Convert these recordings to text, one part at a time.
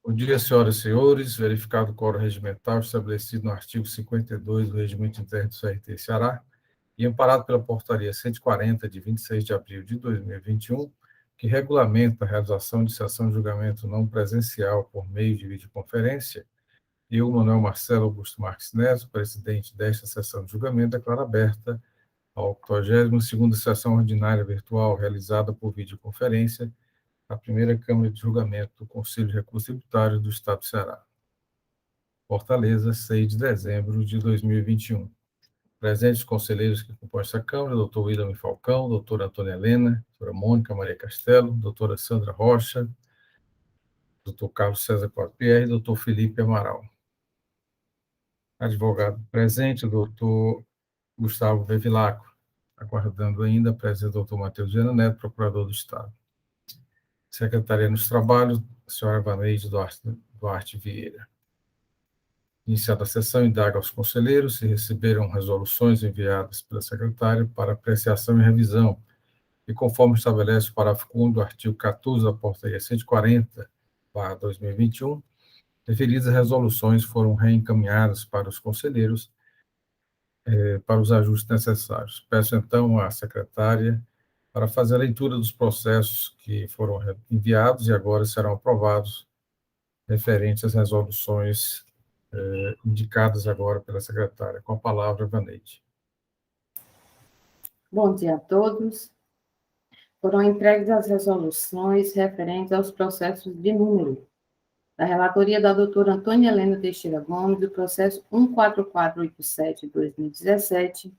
Bom dia, senhoras e senhores. Verificado o quórum regimental estabelecido no artigo 52 do Regimento Interno do CRT Ceará e amparado pela Portaria 140, de 26 de abril de 2021, que regulamenta a realização de sessão de julgamento não presencial por meio de videoconferência, eu, Manuel Marcelo Augusto Marques Neto, presidente desta sessão de julgamento, declaro aberta a 82ª sessão ordinária virtual realizada por videoconferência, a primeira Câmara de Julgamento do Conselho de Recursos Tributários do Estado do Ceará. Fortaleza, 6 de dezembro de 2021. Presentes os conselheiros que compõem essa Câmara, doutor William Falcão, doutora Antônia Helena, doutora Mônica Maria Castelo, doutora Sandra Rocha, doutor Carlos César Pierre e doutor Felipe Amaral. Advogado presente, doutor Gustavo Bevilacqua, aguardando ainda a presença do doutor Matheus Viana Neto, procurador do Estado. Secretaria nos Trabalhos, a senhora Vaneide Duarte Vieira. Iniciada a sessão, indaga aos conselheiros se receberam resoluções enviadas pela secretária para apreciação e revisão, e conforme estabelece o parágrafo 1º do artigo 14 da Portaria 140/2021, referidas resoluções foram reencaminhadas para os conselheiros para os ajustes necessários. Peço, então, à secretária para fazer a leitura dos processos que foram enviados e agora serão aprovados, referentes às resoluções indicadas agora pela secretária. Com a palavra, Vaneide. Bom dia a todos. Foram entregues as resoluções referentes aos processos de número da relatoria da doutora Antônia Helena Teixeira Gomes, do processo 14487/2017,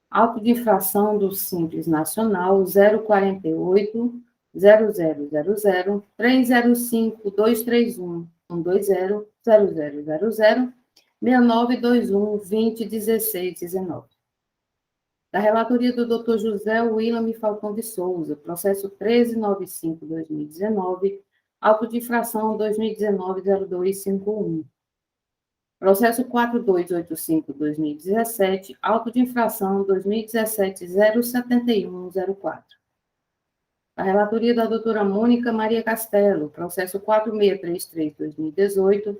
auto de infração do Simples Nacional 048-0000-305-231-120-0000-6921-2016-19. Da relatoria do Dr. José William Falcão de Souza, processo 1395/2019, auto de infração 2019-0251. Processo 4285/2017, auto de infração 2017-07104. Da relatoria da doutora Mônica Maria Castelo, processo 4633/2018,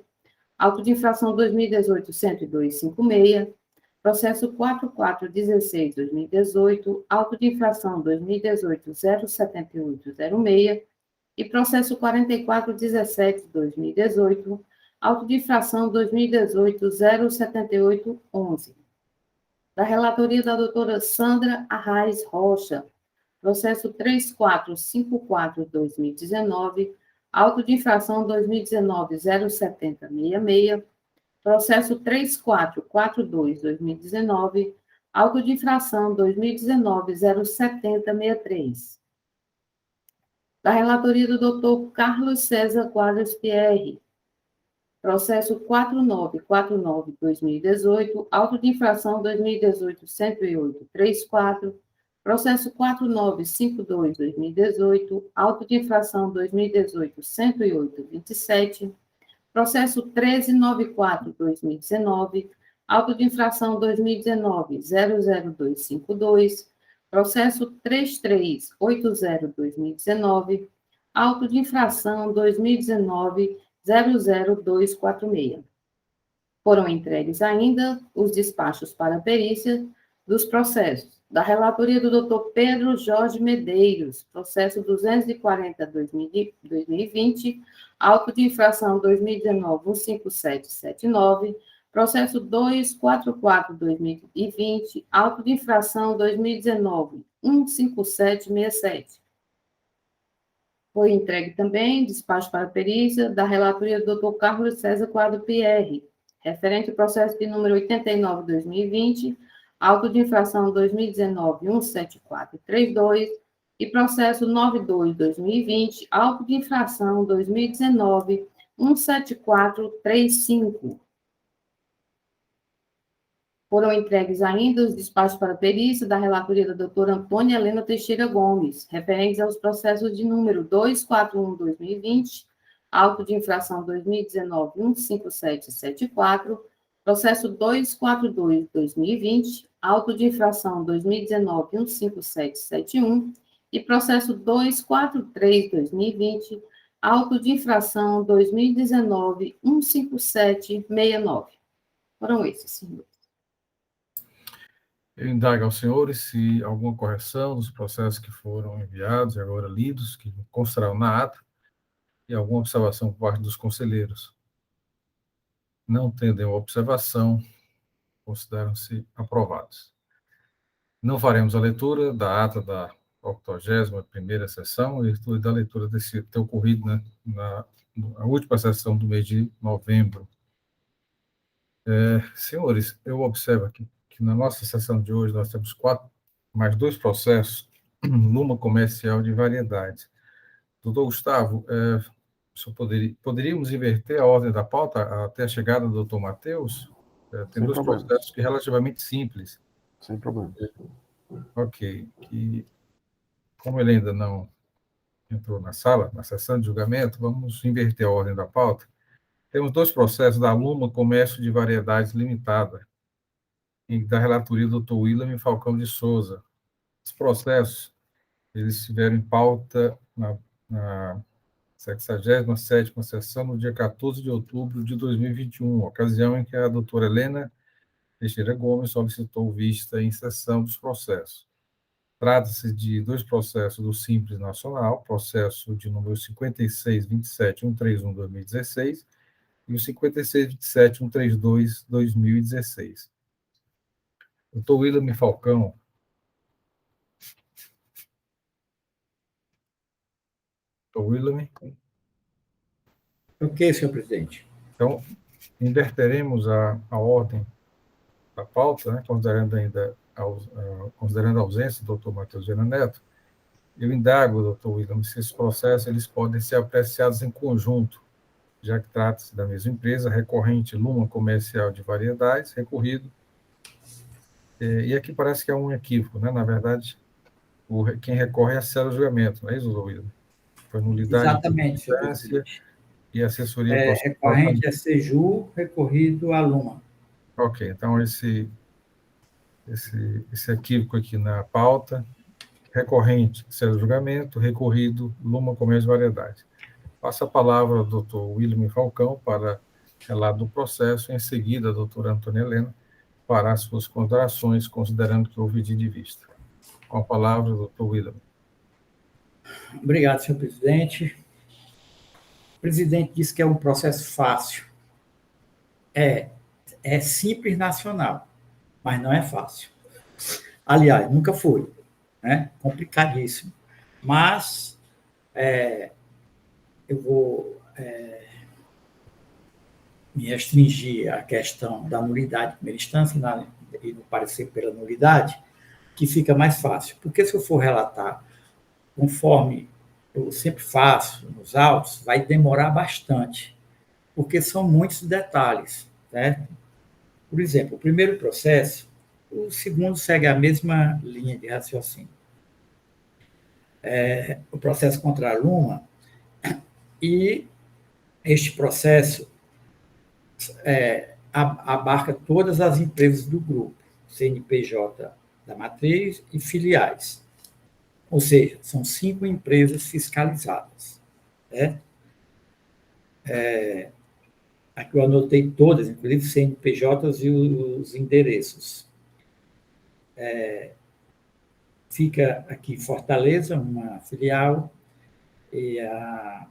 auto de infração 2018-10256, processo 4416/2018, auto de infração 2018-07806 e processo 4417/2018, auto de infração 2018-07811. Da relatoria da doutora Sandra Arraes Rocha, processo 3454/2019, auto de infração 2019-07066, processo 3442/2019, auto de infração 2019-07063. Da relatoria do doutor Carlos César Quadros Pierre, processo 4949/2018, auto de infração 2018-108-34, processo 4952/2018, auto de infração 2018-108-27, processo 1394/2019, auto de infração 2019-00252, processo 3380/2019, auto de infração 2019-00246. Foram entregues ainda os despachos para perícia dos processos da relatoria do Dr. Pedro Jorge Medeiros, processo 240/2020, auto de infração 2019-15779, processo 244/2020, auto de infração 2019-15767. Foi entregue também despacho para perícia da relatoria do Dr. Carlos César Quadro Pierre, referente ao processo de número 89/2020, auto de infração 2019-17432 e processo 92/2020, auto de infração 2019-17435. Foram entregues ainda os despachos para perícia da relatoria da doutora Antônia Helena Teixeira Gomes, referentes aos processos de número 241/2020, auto de infração 2019-15774, processo 242/2020, auto de infração 2019-15771 e processo 243/2020, auto de infração 2019-15769. Foram esses, senhor. Eu indago aos senhores se alguma correção dos processos que foram enviados e agora lidos, que constarão na ata, e alguma observação por parte dos conselheiros. Não tendo nenhuma observação, consideram-se aprovados. Não faremos a leitura da ata da 81ª sessão e da leitura desse ter ocorrido, né, na última sessão do mês de novembro. Senhores, eu observo aqui que na nossa sessão de hoje nós temos mais 2 processos, numa comercial de variedades. Doutor Gustavo, poderíamos inverter a ordem da pauta até a chegada do doutor Matheus? Tem Sem 2 problemas. processos que relativamente simples. Sem problema. Ok. Como ele ainda não entrou na sala, na sessão de julgamento, vamos inverter a ordem da pauta. Temos 2 processos da Luma Comércio de Variedades Limitada, e da relatoria do Dr. William Falcão de Souza. Os processos, eles estiveram em pauta na 67ª sessão, no dia 14 de outubro de 2021, ocasião em que a doutora Helena Teixeira Gomes solicitou vista em sessão dos processos. Trata-se de 2 processos do Simples Nacional, processo de número 5627.131/2016 e o 5627.132/2016. Doutor William Falcão. Doutor William. Ok, senhor presidente. Então, inverteremos a ordem da pauta, né, considerando a ausência do doutor Matheus Viana Neto. Eu indago, doutor William, se esses processos eles podem ser apreciados em conjunto, já que trata-se da mesma empresa, recorrente Luma Comercial de Variedades, recorrido. E aqui parece que é um equívoco, né? Na verdade, quem recorre é a célula de julgamento, não é isso, doutor William? Foi nulidade. Exatamente, senhor presidente. E assessoria recorrente é Seju, recorrido a Luma. Ok, então esse equívoco aqui na pauta, recorrente, célula de julgamento, recorrido, Luma Comércio de Variedade. Passo a palavra ao doutor William Falcão para relato do processo, e em seguida a doutora Antônia Helena para as suas considerações, considerando que houve pedido de vista. Com a palavra, doutor William. Obrigado, senhor presidente. O presidente disse que é um processo fácil. É Simples Nacional, mas não é fácil. Aliás, nunca foi, né? Complicadíssimo. Mas eu vou me restringir à questão da nulidade de primeira instância e no parecer pela nulidade, que fica mais fácil. Porque se eu for relatar conforme eu sempre faço nos autos, vai demorar bastante, porque são muitos detalhes, certo? Por exemplo, o primeiro processo, o segundo segue a mesma linha de raciocínio. O processo contra a Luma, e este processo abarca todas as empresas do grupo, CNPJ da matriz e filiais. Ou seja, são 5 empresas fiscalizadas. Né? Aqui eu anotei todas, inclusive CNPJs e os endereços. Fica aqui Fortaleza, uma filial, e a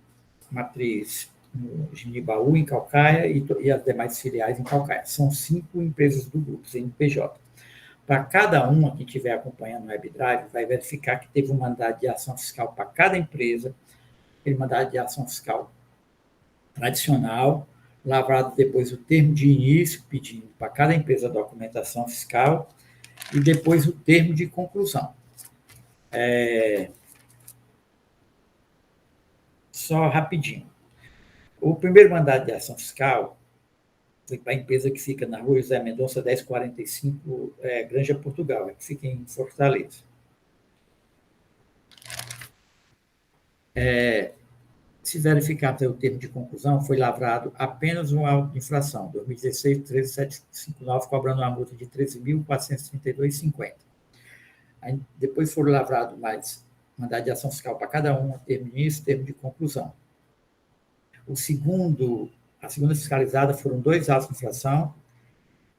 matriz no Genibaú, em Caucaia, e as demais filiais em Caucaia. São 5 empresas do grupo, CNPJ. Para cada uma que estiver acompanhando o WebDrive, vai verificar que teve um mandado de ação fiscal para cada empresa, aquele mandado de ação fiscal tradicional, lavrado depois o termo de início, pedindo para cada empresa a documentação fiscal, e depois o termo de conclusão. Só rapidinho. O primeiro mandado de ação fiscal foi para a empresa que fica na rua José Mendonça 1045, Granja Portugal, que fica em Fortaleza. Se verificar até o termo de conclusão, foi lavrado apenas um auto de infração, 2016-13759, cobrando uma multa de R$ 13.432,50. Depois foram lavrados mais mandado de ação fiscal para cada um, termo de início, termo de conclusão. A segunda fiscalizada foram 2 autos de infração,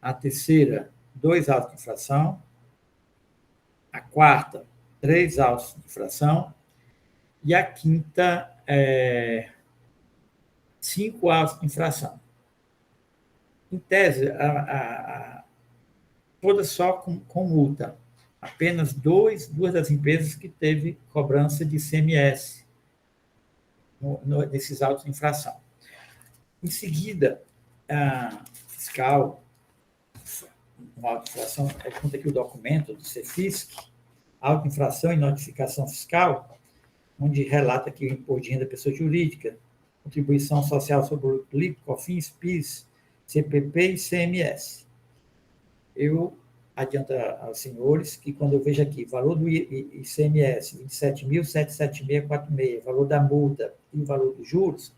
a terceira, 2 autos de infração, a quarta, 3 autos de infração, e a quinta, 5 autos de infração. Em tese, todas só com multa. Apenas duas das empresas que teve cobrança de ICMS nesses autos de infração. Em seguida, a fiscal, uma auto de infração, conta aqui o documento do CEFISC, auto de infração e notificação fiscal, onde relata que o imposto de renda da pessoa jurídica, contribuição social sobre o LIP, COFINS, PIS, CPP e CMS. Eu adianto aos senhores que, quando eu vejo aqui valor do ICMS, 27.776,46, valor da multa e o valor dos juros,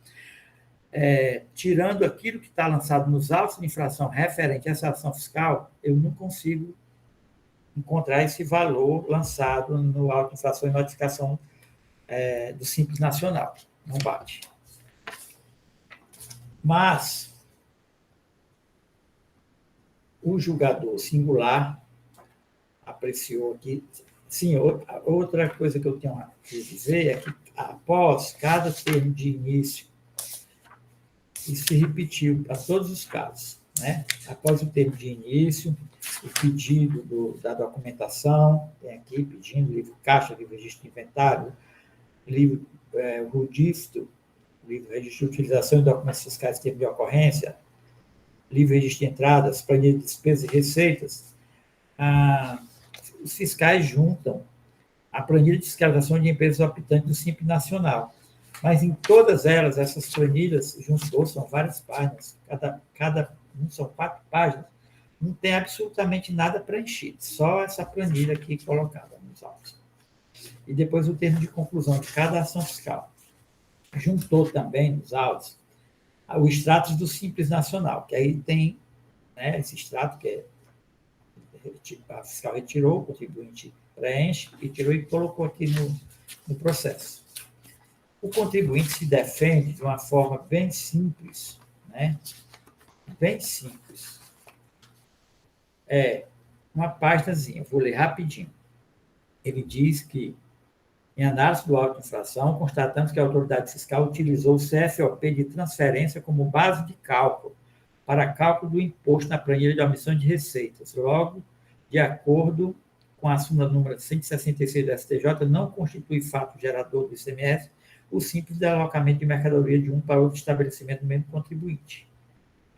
tirando aquilo que está lançado nos autos de infração referente a essa ação fiscal, eu não consigo encontrar esse valor lançado no auto de infração e notificação do Simples Nacional. Não bate. Mas o julgador singular apreciou aqui. Sim, outra coisa que eu tenho a dizer é que, após cada termo de início, isso se repetiu para todos os casos, né? Após o termo de início, o pedido da documentação, tem aqui pedindo livro caixa, livro registro de inventário, livro RUDISTO, livro registro de utilização de documentos fiscais, termo de ocorrência, livro registro de entradas, planilha de despesas e receitas. Os fiscais juntam a planilha de fiscalização de empresas optantes do Simples Nacional. Mas em todas elas, essas planilhas juntou, são várias páginas, cada são 4 páginas, não tem absolutamente nada preenchido, só essa planilha aqui colocada nos autos. E depois o termo de conclusão de cada ação fiscal. Juntou também nos autos o extrato do Simples Nacional, que aí tem, né, esse extrato que a fiscal retirou, o contribuinte preenche, e tirou e colocou aqui no processo. O contribuinte se defende de uma forma bem simples, né? Bem simples. Uma páginazinha, vou ler rapidinho. Ele diz que, em análise do auto de infração, constatamos que a autoridade fiscal utilizou o CFOP de transferência como base de cálculo para cálculo do imposto na planilha de omissão de receitas. Logo, de acordo com a súmula número 166 do STJ, não constitui fato gerador do ICMS o simples deslocamento de mercadoria de um para outro estabelecimento do mesmo contribuinte.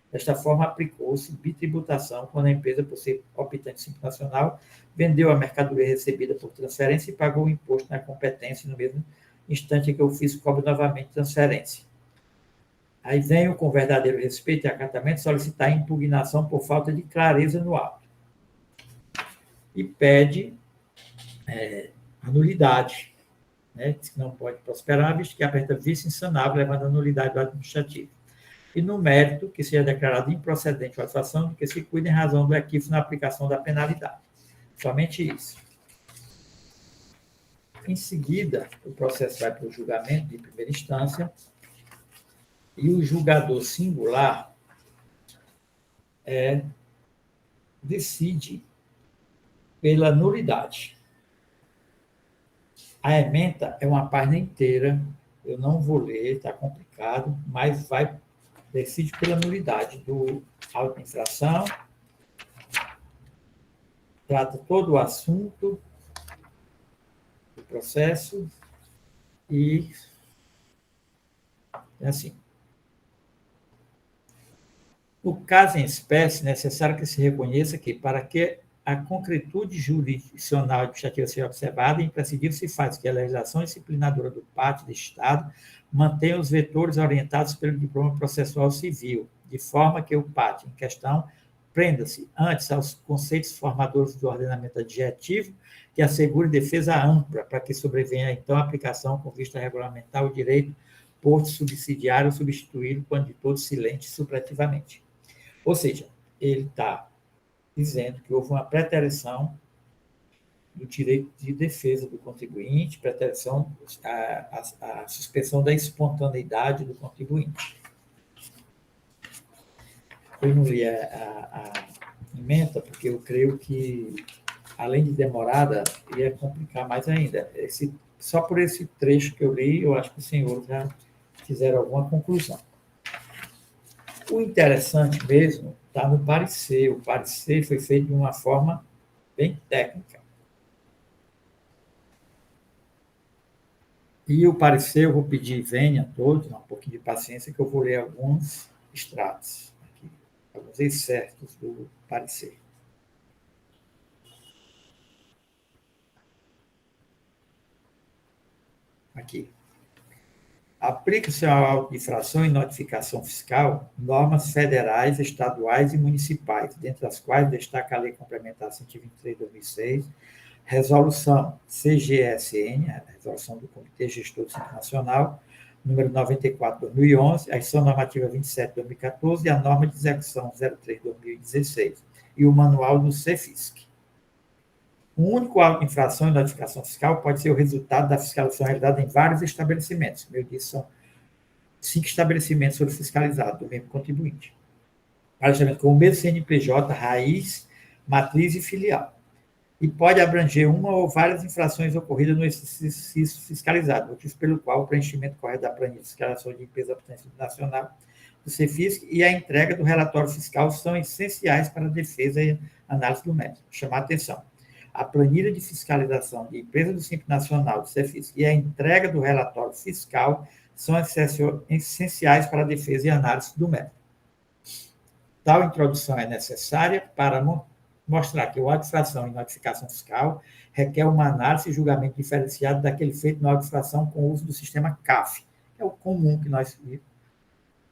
Desta forma, aplicou-se bitributação quando a empresa, por ser optante Simples Nacional, vendeu a mercadoria recebida por transferência e pagou o imposto na competência no mesmo instante em que o fisco cobra novamente transferência. Aí venho, com verdadeiro respeito e acatamento, solicitar impugnação por falta de clareza no auto. E pede anulidade, né? Diz que não pode prosperar, visto que apresenta vício insanável, levando a nulidade do administrativo. E no mérito, que seja declarado improcedente a situação de que se cuida em razão do equívoco na aplicação da penalidade. Somente isso. Em seguida, o processo vai para o julgamento de primeira instância e o julgador singular decide pela nulidade. A ementa é uma página inteira, eu não vou ler, está complicado, mas decide pela nulidade do auto de infração, trata todo o assunto do processo e é assim. No caso em espécie, é necessário que se reconheça que, para que a concretude jurisdicional e administrativa seja observada, é imprescindível se faz que a legislação disciplinadora do pátio do Estado mantenha os vetores orientados pelo diploma processual civil, de forma que o pátio em questão prenda-se antes aos conceitos formadores do ordenamento adjetivo, que assegure defesa ampla, para que sobrevenha, então, a aplicação com vista a regulamentar o direito posto subsidiário ou substituído quando de todo silente supletivamente. Ou seja, ele está dizendo que houve uma preterição do direito de defesa do contribuinte, pretensão a suspensão da espontaneidade do contribuinte. Eu não li a ementa, porque eu creio que, além de demorada, ia complicar mais ainda. Só por esse trecho que eu li, eu acho que os senhores já fizeram alguma conclusão. O interessante mesmo está no parecer. O parecer foi feito de uma forma bem técnica. E o parecer, eu vou pedir, venha a todos, um pouquinho de paciência, que eu vou ler alguns extratos aqui, alguns excertos do parecer. Aqui. Aplica-se à auto de infração e notificação fiscal normas federais, estaduais e municipais, dentre as quais destaca a Lei Complementar 123/2006, Resolução CGSN, a Resolução do Comitê Gestor do Simples Nacional, número 94/2011, a Ação Normativa 27/2014 e a Norma de Execução 03/2016, e o Manual do CEFISC. O único auto de infração e notificação fiscal pode ser o resultado da fiscalização realizada em vários estabelecimentos. Como eu disse, são 5 estabelecimentos foram fiscalizados do mesmo contribuinte. Com o mesmo CNPJ, raiz, matriz e filial. E pode abranger uma ou várias infrações ocorridas no exercício fiscalizado, motivo pelo qual o preenchimento correto da planilha de fiscalização de empresa nacional do CEFISC e a entrega do relatório fiscal são essenciais para a defesa e análise do mérito. Chamar a atenção. A planilha de fiscalização de empresa do Simples Nacional, do CEFISC, e a entrega do relatório fiscal são essenciais para a defesa e análise do mérito. Tal introdução é necessária para mostrar que o auto de infração e notificação fiscal requer uma análise e julgamento diferenciado daquele feito na auto de infração com o uso do sistema CAF, que é o comum que nós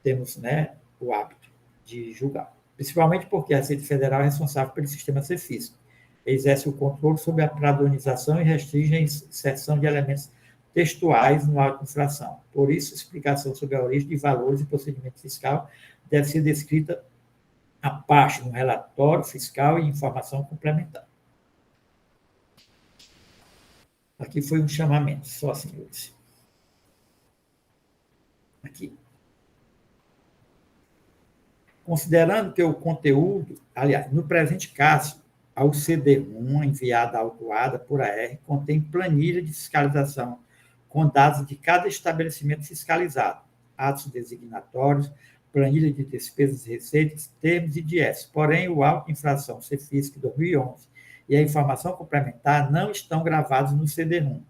temos, né, o hábito de julgar. Principalmente porque a Receita Federal é responsável pelo sistema CEFISC. Exerce o controle sobre a padronização e restringe a inserção de elementos textuais no auto de infração. Por isso, a explicação sobre a origem de valores e procedimento fiscal deve ser descrita à parte no relatório fiscal e informação complementar. Aqui foi um chamamento, só, senhores. Aqui. Considerando que o conteúdo, aliás, no presente caso, ao CD1, enviada autuada por AR, contém planilha de fiscalização com dados de cada estabelecimento fiscalizado, atos designatórios, planilha de despesas e receitas, termos e diéticos. Porém, o auto de infração CEFISC 2011 e a informação complementar não estão gravados no CD1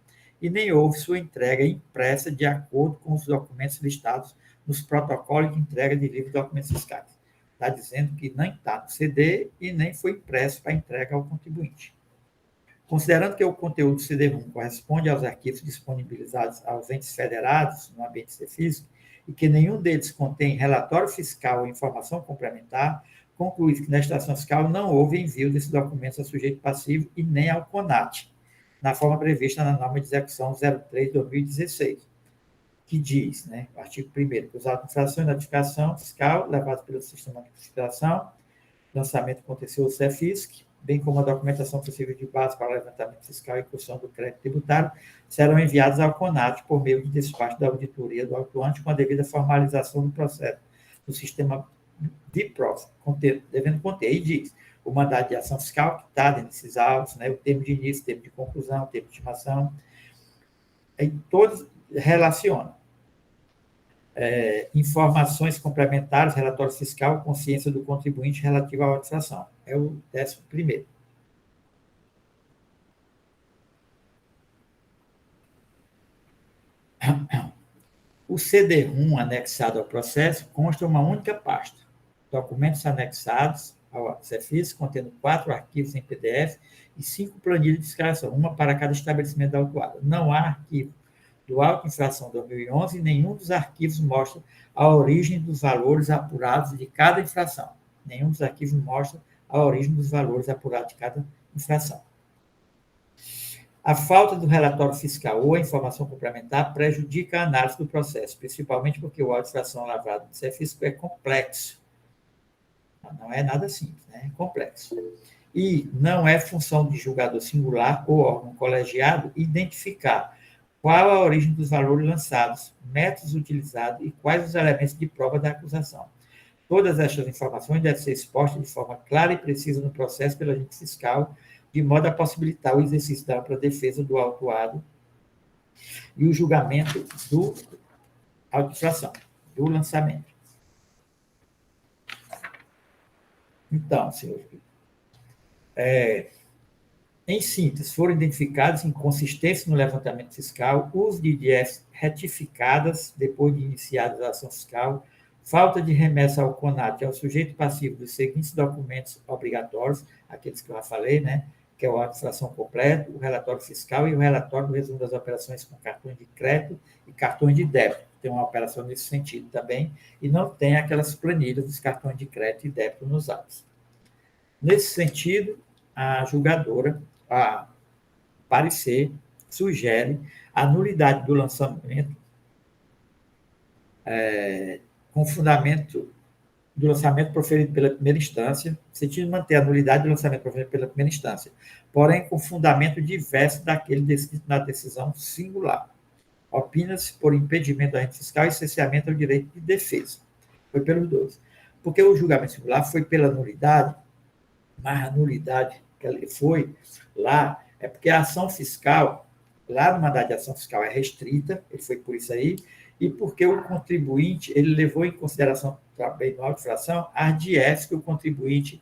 e nem houve sua entrega impressa de acordo com os documentos listados nos protocolos de entrega de livros de documentos fiscais. Está dizendo que nem está no CD e nem foi impresso para entrega ao contribuinte. Considerando que o conteúdo do CD1 corresponde aos arquivos disponibilizados aos entes federados no ambiente CEFISC e que nenhum deles contém relatório fiscal ou informação complementar, conclui que na estação fiscal não houve envio desses documentos ao sujeito passivo e nem ao CONAT, na forma prevista na norma de execução 03/2016. Que diz, né, o artigo 1º, que os autos de infração e notificação fiscal levados pelo sistema de fiscalização, lançamento aconteceu ao CEFISC, bem como a documentação possível de base para o levantamento fiscal e incursão do crédito tributário, serão enviados ao CONAT por meio de despacho da auditoria do autuante com a devida formalização do processo do sistema de prova, devendo conter, e diz, o mandado de ação fiscal quitado nesses autos, né, o termo de início, termo de conclusão, termo de estimação, e todos relacionam informações complementares, relatório fiscal, consciência do contribuinte relativo à auto-infração. É o 11º. O CD1 anexado ao processo consta uma única pasta. Documentos anexados ao CEFISC, contendo 4 arquivos em PDF e 5 planilhas de fiscalização, uma para cada estabelecimento da autuada. Não há arquivo do auto de infração 2011 e nenhum dos arquivos mostra a origem dos valores apurados de cada infração. Nenhum dos arquivos mostra a origem dos valores apurados de cada infração. A falta do relatório fiscal ou a informação complementar prejudica a análise do processo, principalmente porque o auto de infração lavrado do CEFISC é complexo. Não é nada simples, né? É complexo. E não é função de julgador singular ou órgão colegiado identificar qual a origem dos valores lançados, métodos utilizados e quais os elementos de prova da acusação. Todas estas informações devem ser expostas de forma clara e precisa no processo pelo agente fiscal, de modo a possibilitar o exercício da ampla defesa do autuado e o julgamento do auto-infração, do lançamento. Então, senhor, em síntese, foram identificadas inconsistências no levantamento fiscal, uso de IDS retificadas depois de iniciada a ação fiscal, falta de remessa ao CONAT ao sujeito passivo dos seguintes documentos obrigatórios, aqueles que eu já falei, né, que é o auto de infração completo, o relatório fiscal e o relatório do resumo das operações com cartões de crédito e cartões de débito. Tem uma operação nesse sentido também, e não tem aquelas planilhas dos cartões de crédito e débito nos autos. Nesse sentido, a julgadora, a parecer, sugere a nulidade do lançamento com fundamento do lançamento proferido pela primeira instância, no sentido de manter a nulidade do lançamento proferido pela primeira instância, porém com fundamento diverso daquele descrito na decisão singular. Opina-se por impedimento do agente fiscal e cerceamento ao direito de defesa. Foi pelos dois. Porque o julgamento singular foi pela nulidade, mas a nulidade que ele foi lá é porque a ação fiscal, lá no mandado de ação fiscal é restrita, ele foi por isso aí, e porque o contribuinte, ele levou em consideração também no auto-infração as DIEs que o contribuinte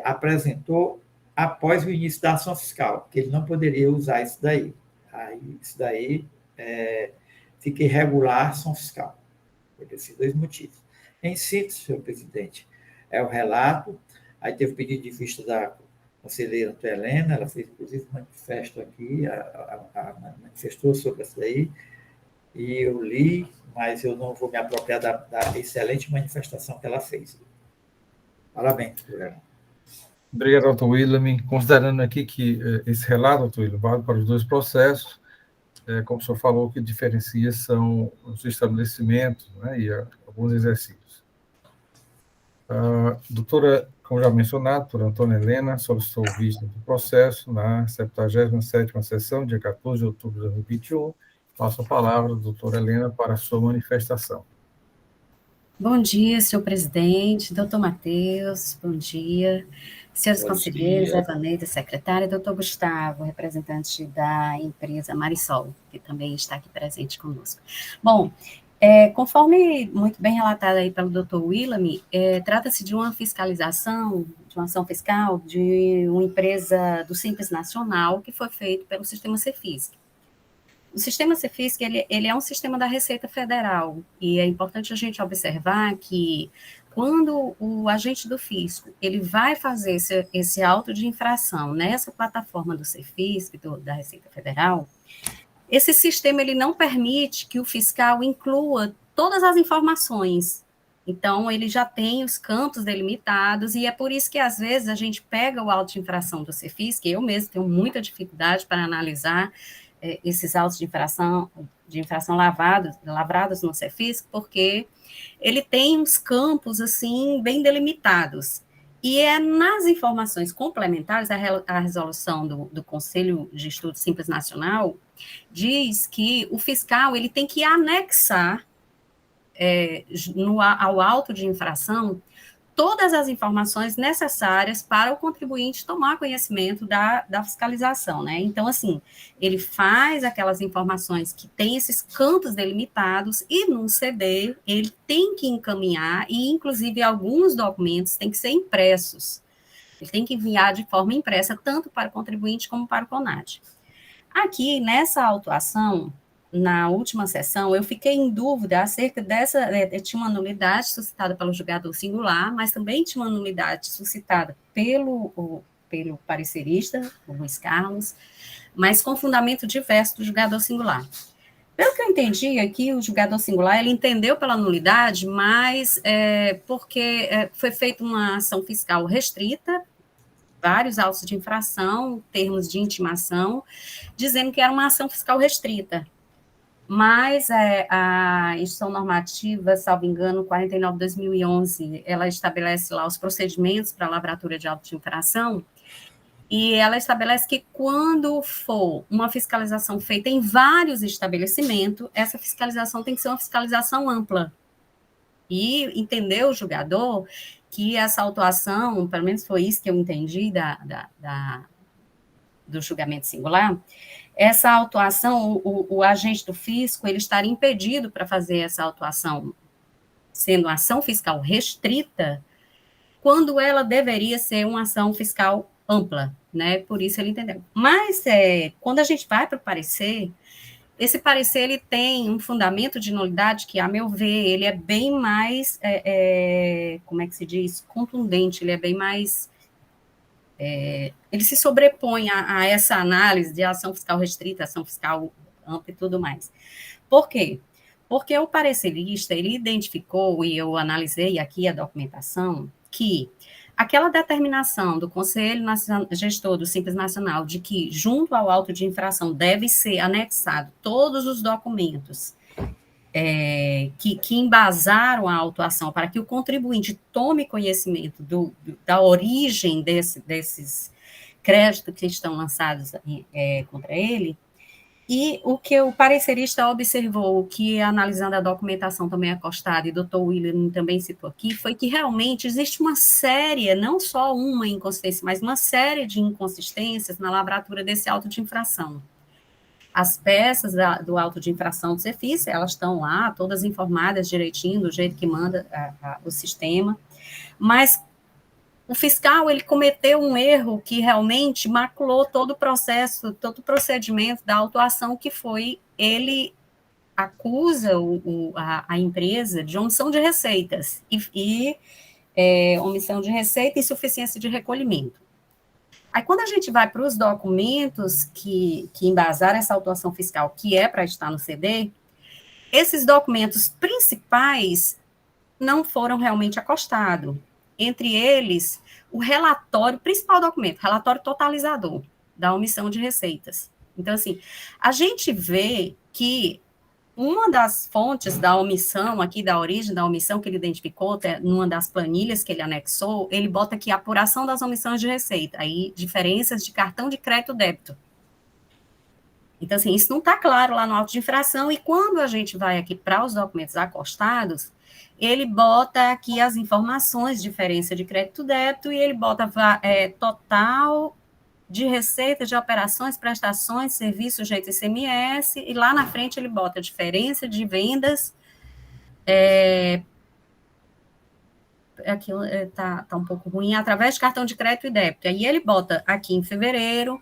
apresentou após o início da ação fiscal, que ele não poderia usar isso daí. Aí, isso daí fica irregular a ação fiscal, por esses dois motivos. Em síntese, senhor presidente, é o relato, aí teve o pedido de vista da conselheira Antônia Helena, ela fez, inclusive, um manifesto aqui, manifestou sobre isso daí, e eu li, mas eu não vou me apropriar da excelente manifestação que ela fez. Parabéns, Guilherme. Obrigado, doutor William. Considerando aqui que esse relato, doutor William, vale para os dois processos, como o senhor falou, o que diferencia são os estabelecimentos, né, e alguns exercícios. Doutora, como já mencionado, doutora Antônia Helena solicitou vista do processo na 77ª sessão, dia 14 de outubro de 2021. Passo a palavra à doutora Helena para a sua manifestação. Bom dia, senhor presidente, doutor Matheus, bom dia. Senhores conselheiros, Evaneida, secretária, doutor Gustavo, representante da empresa Marisol, que também está aqui presente conosco. Bom, conforme muito bem relatado aí pelo doutor William, trata-se de uma fiscalização, de uma ação fiscal de uma empresa do Simples Nacional que foi feito pelo sistema Cefisc. O sistema Cefisc, ele é um sistema da Receita Federal, e é importante a gente observar que quando o agente do fisco, ele vai fazer esse auto de infração nessa plataforma do Cefisc, da Receita Federal, esse sistema ele não permite que o fiscal inclua todas as informações. Então, ele já tem os campos delimitados, e é por isso que, às vezes, a gente pega o auto de infração do Cefisc, eu mesmo tenho muita dificuldade para analisar esses autos de infração lavrados no Cefisc, porque ele tem uns campos, assim, bem delimitados. E é nas informações complementares, a resolução do Conselho de Estudo Simples Nacional diz que o fiscal ele tem que anexar ao auto de infração todas as informações necessárias para o contribuinte tomar conhecimento da fiscalização, né? Então, assim, ele faz aquelas informações que têm esses campos delimitados e, num CD, ele tem que encaminhar e, inclusive, alguns documentos têm que ser impressos. Ele tem que enviar de forma impressa tanto para o contribuinte como para o CONAT. Aqui, nessa autuação, na última sessão, eu fiquei em dúvida acerca dessa, tinha uma nulidade suscitada pelo julgador singular, mas também tinha uma nulidade suscitada pelo parecerista, o Luiz Carlos, mas com fundamento diverso do julgador singular. Pelo que eu entendi aqui, o julgador singular, ele entendeu pela nulidade, mas porque foi feita uma ação fiscal restrita, vários autos de infração, termos de intimação, dizendo que era uma ação fiscal restrita. mas a Instituição Normativa, salvo engano, 49/2011, ela estabelece lá os procedimentos para a lavratura de auto de infração, e ela estabelece que quando for uma fiscalização feita em vários estabelecimentos, essa fiscalização tem que ser uma fiscalização ampla. E entendeu o julgador que essa autuação, pelo menos foi isso que eu entendi do julgamento singular, essa autuação, o agente do fisco, ele estaria impedido para fazer essa autuação, sendo uma ação fiscal restrita, quando ela deveria ser uma ação fiscal ampla, né? Por isso ele entendeu. Mas, quando a gente vai para o parecer, esse parecer, ele tem um fundamento de nulidade que, a meu ver, ele é bem mais, como é que se diz? Contundente, ele é bem mais... ele se sobrepõe a essa análise de ação fiscal restrita, ação fiscal ampla e tudo mais. Por quê? Porque o parecerista, ele identificou, e eu analisei aqui a documentação, que aquela determinação do Conselho Gestor do Simples Nacional de que, junto ao auto de infração, deve ser anexado todos os documentos que embasaram a autuação para que o contribuinte tome conhecimento da origem desses créditos que estão lançados contra ele. E o que o parecerista observou, que analisando a documentação também acostada, e o doutor William também citou aqui, foi que realmente existe uma série, não só uma inconsistência, mas uma série de inconsistências na lavratura desse auto de infração. As peças do auto de infração do CEFIS, elas estão lá, todas informadas direitinho, do jeito que manda o sistema, mas o fiscal, ele cometeu um erro que realmente maculou todo o processo, todo o procedimento da autuação, que foi, ele acusa a empresa de omissão de receitas e omissão de receita e insuficiência de recolhimento. Aí, quando a gente vai para os documentos que embasaram essa autuação fiscal, que é para estar no CD, esses documentos principais não foram realmente acostados. Entre eles, o relatório, principal documento, relatório totalizador da omissão de receitas. Então, assim, a gente vê que uma das fontes da omissão, aqui da origem da omissão que ele identificou, numa das planilhas que ele anexou, ele bota aqui apuração das omissões de receita, aí diferenças de cartão de crédito e débito. Então, assim, isso não está claro lá no auto de infração, e quando a gente vai aqui para os documentos acostados, ele bota aqui as informações, diferença de crédito e débito, e ele bota total de receita de operações, prestações, serviços, jeito ICMS, e lá na frente ele bota diferença de vendas, aqui tá um pouco ruim, através de cartão de crédito e débito. Aí ele bota aqui em fevereiro,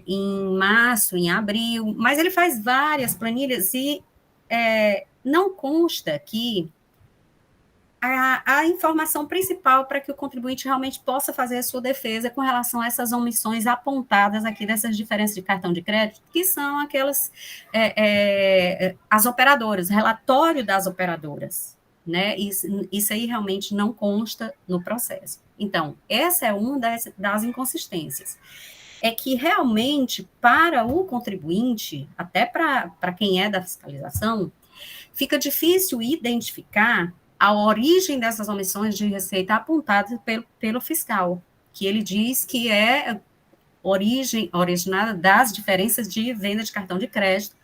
em março, em abril, mas ele faz várias planilhas e não consta aqui a informação principal para que o contribuinte realmente possa fazer a sua defesa com relação a essas omissões apontadas aqui dessas diferenças de cartão de crédito, que são aquelas, as operadoras, relatório das operadoras, né? Isso aí realmente não consta no processo. Então, essa é uma das inconsistências. É que realmente, para o contribuinte, até para quem é da fiscalização, fica difícil identificar a origem dessas omissões de receita apontadas pelo fiscal, que ele diz que é originada das diferenças de venda de cartão de crédito,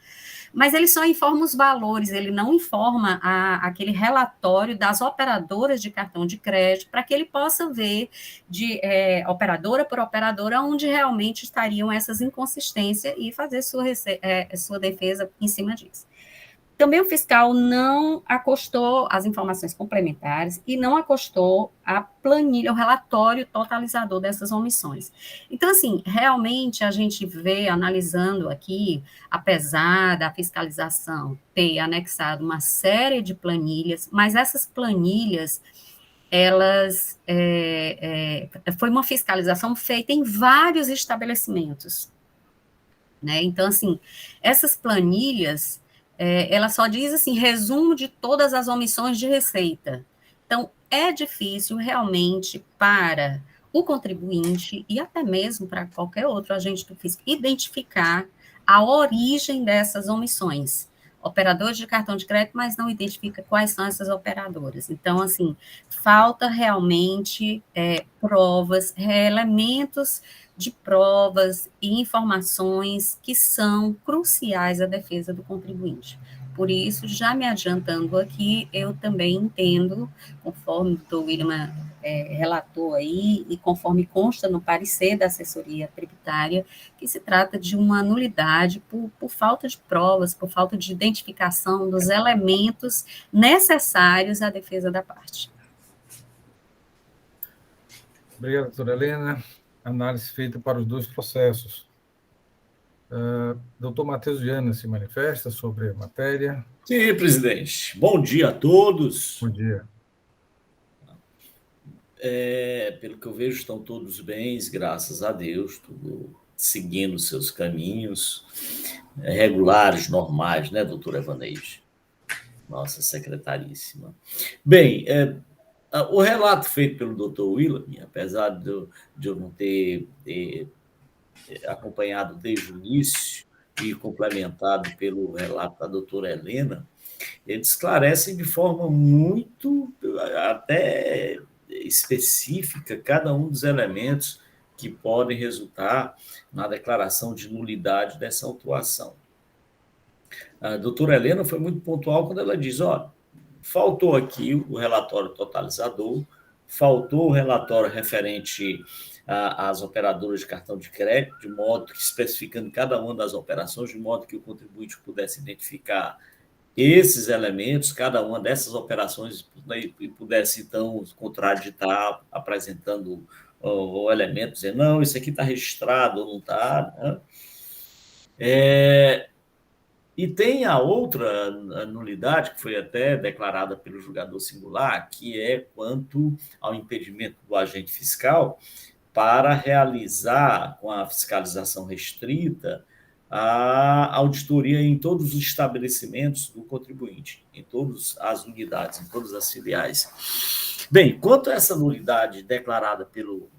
mas ele só informa os valores, ele não informa aquele relatório das operadoras de cartão de crédito, para que ele possa ver de operadora por operadora onde realmente estariam essas inconsistências e fazer sua defesa em cima disso. Também o fiscal não acostou as informações complementares e não acostou a planilha, o relatório totalizador dessas omissões. Então, assim, realmente a gente vê, analisando aqui, apesar da fiscalização ter anexado uma série de planilhas, mas essas planilhas, elas, foi uma fiscalização feita em vários estabelecimentos, né? Então, assim, essas planilhas, ela só diz assim, resumo de todas as omissões de receita. Então, é difícil realmente para o contribuinte e até mesmo para qualquer outro agente do fisco identificar a origem dessas omissões. operadores de cartão de crédito, mas não identifica quais são essas operadoras. Então, assim, falta realmente provas, elementos de provas e informações que são cruciais à defesa do contribuinte. Por isso, já me adiantando aqui, eu também entendo, conforme o doutor William relatou aí, e conforme consta no parecer da assessoria tributária, que se trata de uma nulidade por falta de provas, por falta de identificação dos elementos necessários à defesa da parte. Obrigado, doutora Helena. Análise feita para os dois processos. Doutor Matheus Viana se manifesta sobre a matéria. Sim, presidente. Bom dia a todos. Bom dia. Pelo que eu vejo, estão todos bem, graças a Deus, tudo seguindo seus caminhos regulares, normais, né, doutora Evaneide? Nossa secretaríssima. Bem, o relato feito pelo doutor William, apesar de eu não ter acompanhado desde o início e complementado pelo relato da doutora Helena, eles esclarecem de forma muito até específica cada um dos elementos que podem resultar na declaração de nulidade dessa autuação. A doutora Helena foi muito pontual quando ela diz, faltou aqui o relatório totalizador, faltou o relatório referente às operadoras de cartão de crédito, de modo que especificando cada uma das operações, de modo que o contribuinte pudesse identificar esses elementos, cada uma dessas operações, e pudesse, então, contraditar, apresentando o elemento, dizer, não, isso aqui está registrado ou não está. Né? E tem a outra nulidade, que foi até declarada pelo julgador singular, que é quanto ao impedimento do agente fiscal para realizar, com a fiscalização restrita, a auditoria em todos os estabelecimentos do contribuinte, em todas as unidades, em todas as filiais. Bem, quanto a essa nulidade declarada pelo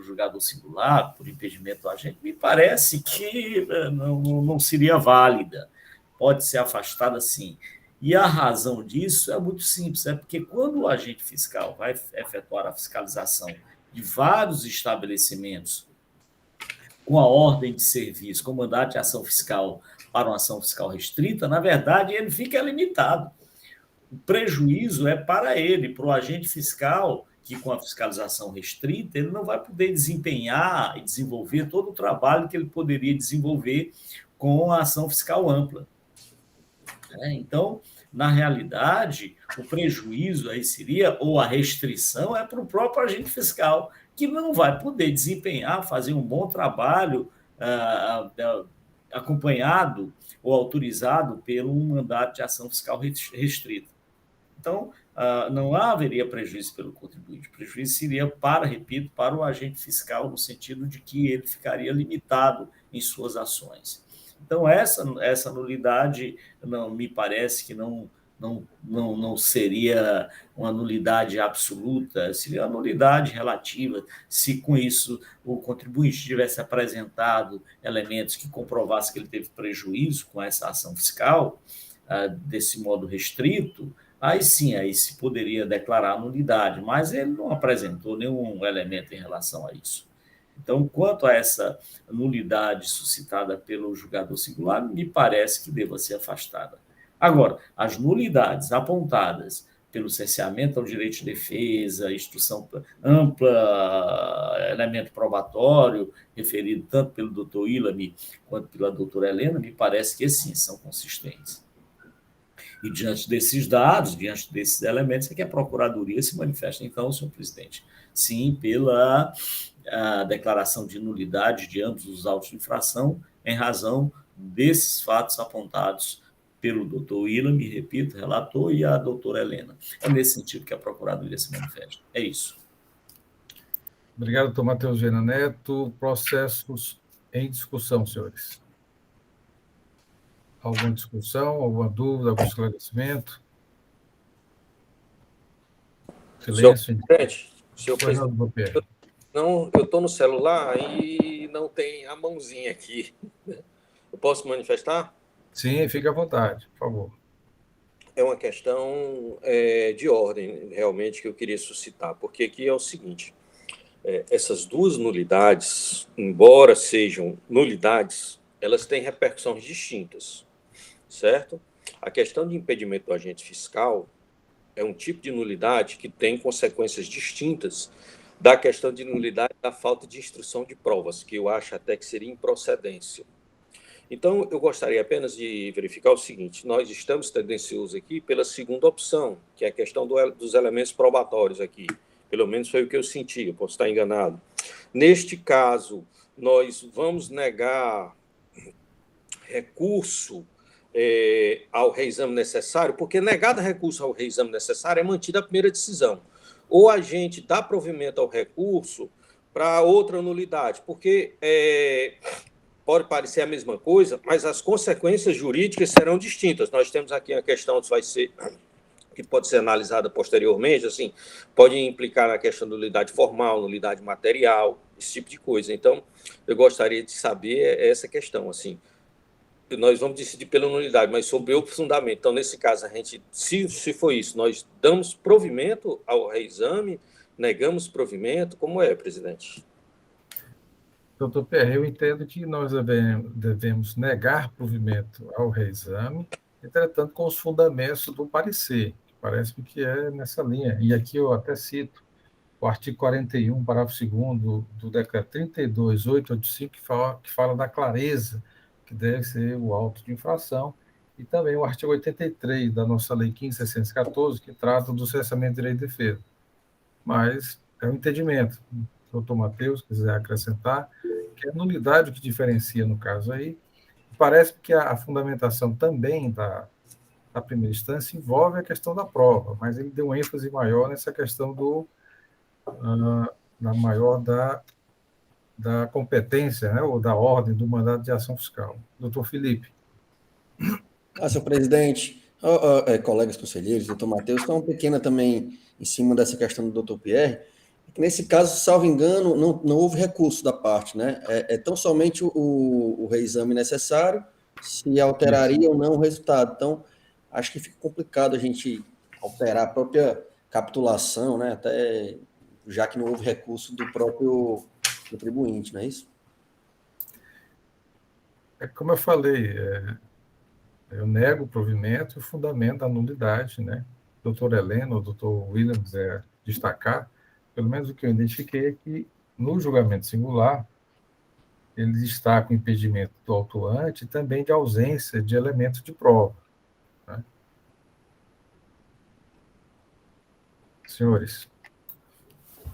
julgador singular, por impedimento do agente, me parece que não seria válida. Pode ser afastada, sim. E a razão disso é muito simples, porque quando o agente fiscal vai efetuar a fiscalização de vários estabelecimentos com a ordem de serviço, com mandato de ação fiscal para uma ação fiscal restrita, na verdade, ele fica limitado. O prejuízo é para ele, para o agente fiscal, que com a fiscalização restrita, ele não vai poder desempenhar e desenvolver todo o trabalho que ele poderia desenvolver com a ação fiscal ampla. Então, na realidade, o prejuízo aí seria, ou a restrição, é para o próprio agente fiscal, que não vai poder desempenhar, fazer um bom trabalho acompanhado ou autorizado pelo mandato de ação fiscal restrita. Então, não haveria prejuízo pelo contribuinte. O prejuízo seria repito, para o agente fiscal, no sentido de que ele ficaria limitado em suas ações. Então, essa nulidade não me parece que não seria uma nulidade absoluta, seria uma nulidade relativa, se com isso o contribuinte tivesse apresentado elementos que comprovassem que ele teve prejuízo com essa ação fiscal, desse modo restrito, aí sim, aí se poderia declarar nulidade, mas ele não apresentou nenhum elemento em relação a isso. Então, quanto a essa nulidade suscitada pelo julgador singular, me parece que deva ser afastada. Agora, as nulidades apontadas pelo cerceamento ao direito de defesa, instrução ampla, elemento probatório, referido tanto pelo doutor William quanto pela doutora Helena, me parece que, sim, são consistentes. E, diante desses dados, diante desses elementos, é que a Procuradoria se manifesta, então, senhor presidente, sim, pela declaração de nulidade de ambos os autos de infração, em razão desses fatos apontados pelo doutor William, me repito, relator, e a doutora Helena. É nesse sentido que a Procuradoria se manifesta. É isso. Obrigado, doutor Matheus Viana Neto. Processos em discussão, senhores. Alguma discussão, alguma dúvida, algum esclarecimento? Silêncio. Senhor presidente, eu estou no celular e não tem a mãozinha aqui. Eu posso manifestar? Sim, fique à vontade, por favor. É uma questão de ordem, realmente, que eu queria suscitar, porque aqui é o seguinte: essas duas nulidades, embora sejam nulidades, elas têm repercussões distintas, certo? A questão de impedimento do agente fiscal é um tipo de nulidade que tem consequências distintas da questão de nulidade da falta de instrução de provas, que eu acho até que seria improcedência. Então, eu gostaria apenas de verificar o seguinte: nós estamos tendenciosos aqui pela segunda opção, que é a questão dos elementos probatórios aqui. Pelo menos foi o que eu senti, eu posso estar enganado. Neste caso, nós vamos negar recurso ao reexame necessário, porque negado recurso ao reexame necessário é mantida a primeira decisão. Ou a gente dá provimento ao recurso para outra nulidade, porque pode parecer a mesma coisa, mas as consequências jurídicas serão distintas. Nós temos aqui a questão que pode ser analisada posteriormente, assim, pode implicar na questão da nulidade formal, nulidade material, esse tipo de coisa. Então, eu gostaria de saber essa questão, assim. Nós vamos decidir pela nulidade, mas sob outro fundamento. Então, nesse caso, a gente, se for isso, nós damos provimento ao reexame, negamos provimento, como é, presidente? Doutor Pierre, eu entendo que nós devemos negar provimento ao reexame, entretanto, com os fundamentos do parecer, que parece-me que é nessa linha. E aqui eu até cito o artigo 41, parágrafo 2º do decreto 32.885, que fala da clareza que deve ser o auto de infração, e também o artigo 83 da nossa Lei 15.614, que trata do cessamento de direito de defesa. Mas é um entendimento. Doutor Matheus, quiser acrescentar, que é a nulidade que diferencia no caso aí. Parece que a fundamentação também da primeira instância envolve a questão da prova, mas ele deu um ênfase maior nessa questão da competência, né, ou da ordem do mandado de ação fiscal. Doutor Felipe. Senhor presidente, colegas conselheiros, doutor Matheus, está uma pequena também em cima dessa questão do doutor Pierre, que nesse caso, salvo engano, não houve recurso da parte, né? É tão somente o reexame necessário, se alteraria ou não o resultado. Então, acho que fica complicado a gente alterar a própria capitulação, né? Até já que não houve recurso do próprio contribuinte, não é isso? Como eu falei, eu nego o provimento e o fundamento da nulidade, né? Doutor Helena, o doutor Williams destacar, pelo menos o que eu identifiquei é que, no julgamento singular, ele destaca o impedimento do autuante e também de ausência de elementos de prova. Né? Senhores.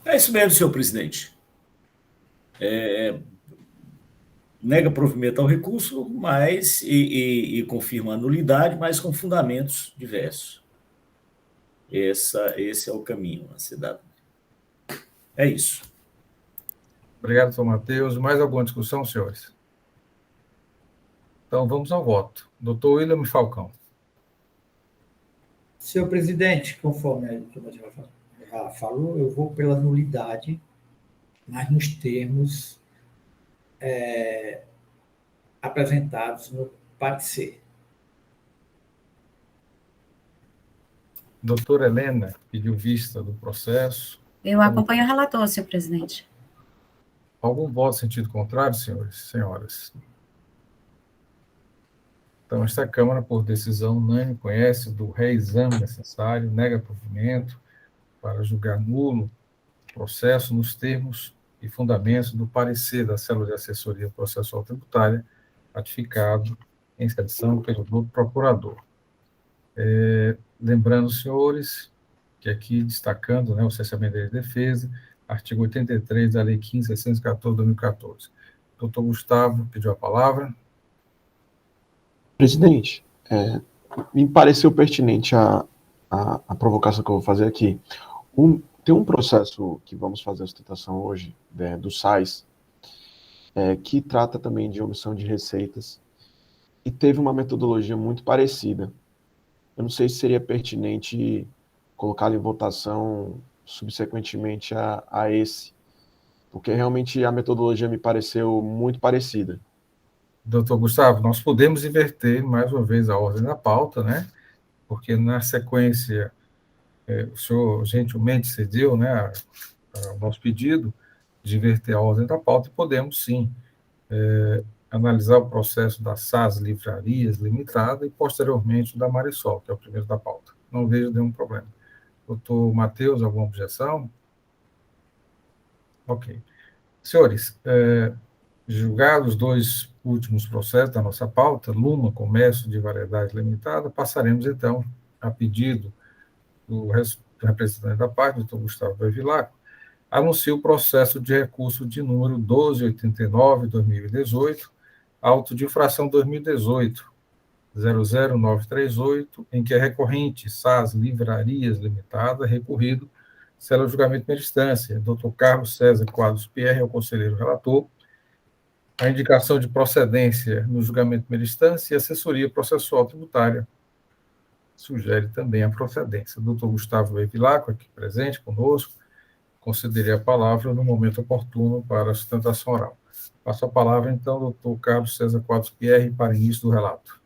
É isso mesmo, senhor presidente. Nega provimento ao recurso, mas e confirma a nulidade, mas com fundamentos diversos. Esse é o caminho a ser dado. É isso. Obrigado, doutor Matheus. Mais alguma discussão, senhores? Então, vamos ao voto. Doutor William Falcão. Senhor presidente, conforme a doutora já falou, eu vou pela nulidade, mas nos termos apresentados no parecer. Doutora Helena pediu vista do processo. Eu acompanho o relator, senhor presidente. Algum voto em sentido contrário, senhores e senhoras? Então, esta Câmara, por decisão unânime, conhece do reexame necessário, nega provimento para julgar nulo o processo nos termos e fundamentos do parecer da Célula de Assessoria Processual Tributária, ratificado em sessão pelo doutor procurador. Lembrando, senhores, que aqui destacando, né, o cessamento de defesa, artigo 83 da Lei 15.614 de 2014. Doutor Gustavo pediu a palavra. Presidente, me pareceu pertinente a provocação que eu vou fazer aqui. Tem um processo que vamos fazer a sustentação hoje, do SAIS, que trata também de omissão de receitas, e teve uma metodologia muito parecida. Eu não sei se seria pertinente colocá-lo em votação subsequentemente a esse, porque realmente a metodologia me pareceu muito parecida. Doutor Gustavo, nós podemos inverter mais uma vez a ordem da pauta, né? Porque na sequência, o senhor gentilmente cedeu, né, ao nosso pedido de inverter a ordem da pauta, e podemos sim analisar o processo da SAS Livrarias Limitada e posteriormente o da Marisol, que é o primeiro da pauta. Não vejo nenhum problema. Doutor Matheus, alguma objeção? Ok. Senhores, julgados os dois últimos processos da nossa pauta, Luma, Comércio de Variedade Limitada, passaremos, então, a pedido do representante da parte, doutor Gustavo Bevilacqua, anuncia o processo de recurso de número 1289/2018, auto de infração 2018-00938, em que a recorrente SAS Livrarias Limitada, recorrido, cela julgamento de instância, Dr. Carlos César Quadros Pierre, é o conselheiro relator, a indicação de procedência no julgamento de primeira instância e assessoria processual tributária sugere também a procedência. Dr. Gustavo Bevilacqua, aqui presente conosco, concederei a palavra no momento oportuno para a sustentação oral. Passo a palavra, então, ao doutor Carlos César Quadros Pierre, para início do relato.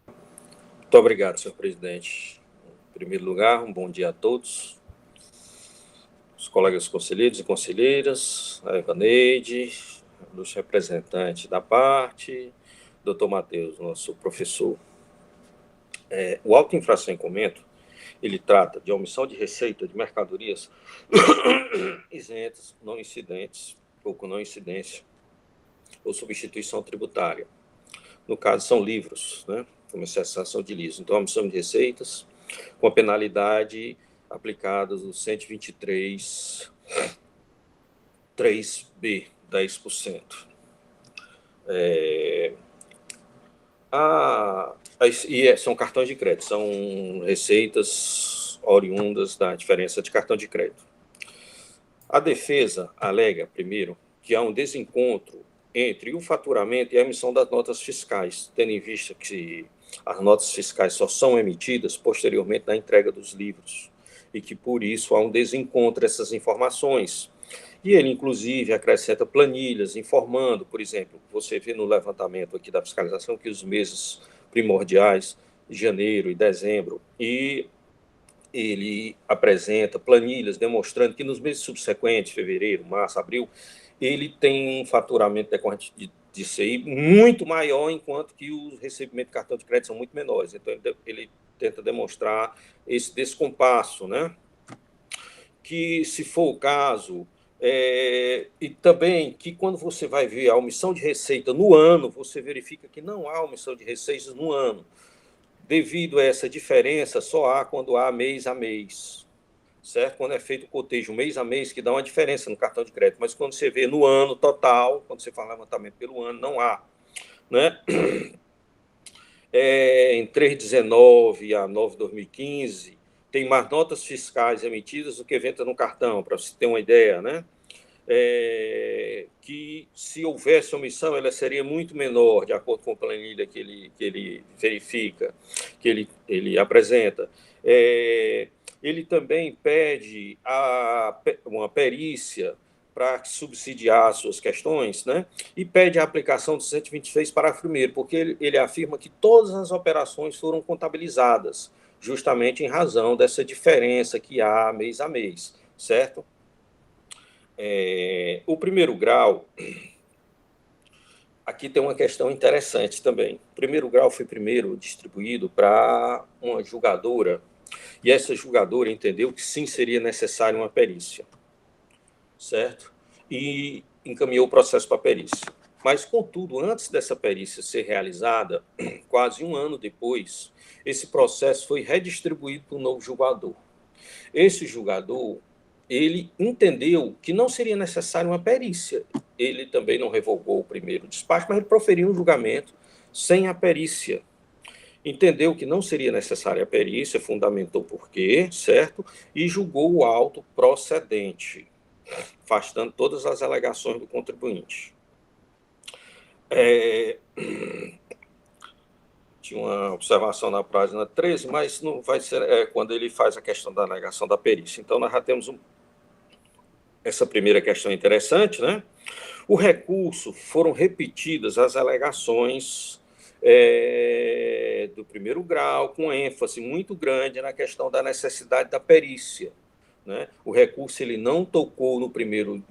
Muito obrigado, senhor presidente. Em primeiro lugar, um bom dia a todos, os colegas conselheiros e conselheiras, a Evaneide, os representantes da parte, doutor Matheus, nosso professor. O auto infração em comento, ele trata de omissão de receita de mercadorias isentas, não incidentes, ou com não incidência, ou substituição tributária. No caso, são livros, né? Como cessação de livros. Então, omissão de receitas, com a penalidade aplicada no 123.3b, 10%. São cartões de crédito, são receitas oriundas da diferença de cartão de crédito. A defesa alega, primeiro, que há um desencontro entre o faturamento e a emissão das notas fiscais, tendo em vista que as notas fiscais só são emitidas posteriormente na entrega dos livros, e que, por isso, há um desencontro essas informações. E ele, inclusive, acrescenta planilhas informando, por exemplo, você vê no levantamento aqui da fiscalização que os meses primordiais, janeiro e dezembro, e ele apresenta planilhas demonstrando que nos meses subsequentes, fevereiro, março, abril, ele tem um faturamento decorrente de CI muito maior, enquanto que os recebimentos de cartão de crédito são muito menores. Então, ele tenta demonstrar esse descompasso, né? Que, se for o caso, e também que quando você vai ver a omissão de receita no ano, você verifica que não há omissão de receitas no ano. Devido a essa diferença, só há quando há mês a mês, certo? Quando é feito o cotejo mês a mês, que dá uma diferença no cartão de crédito, mas quando você vê no ano total, quando você faz levantamento pelo ano, não há, né? Em 3/19 a 9/2015, tem mais notas fiscais emitidas do que venda no cartão, para você ter uma ideia, né? Que se houvesse omissão, ela seria muito menor, de acordo com a planilha que ele verifica, que ele apresenta. Ele também pede uma perícia para subsidiar as suas questões, né? E pede a aplicação do 123, parágrafo 1º, porque ele afirma que todas as operações foram contabilizadas, justamente em razão dessa diferença que há mês a mês, certo? O primeiro grau, aqui tem uma questão interessante também. O primeiro grau foi primeiro distribuído para uma julgadora, e essa julgadora entendeu que sim, seria necessária uma perícia, certo? E encaminhou o processo para a perícia. Mas, contudo, antes dessa perícia ser realizada, quase um ano depois, esse processo foi redistribuído para um novo julgador. Esse julgador, ele entendeu que não seria necessária uma perícia. Ele também não revogou o primeiro despacho, mas ele proferiu um julgamento sem a perícia. Entendeu que não seria necessária a perícia, fundamentou o porquê, certo? E julgou o auto procedente, afastando todas as alegações do contribuinte. Tinha uma observação na página 13, mas não vai ser quando ele faz a questão da alegação da perícia. Então, nós já temos essa primeira questão é interessante, né? O recurso foram repetidas as alegações do primeiro grau, com ênfase muito grande na questão da necessidade da perícia, né? O recurso ele não tocou no primeiro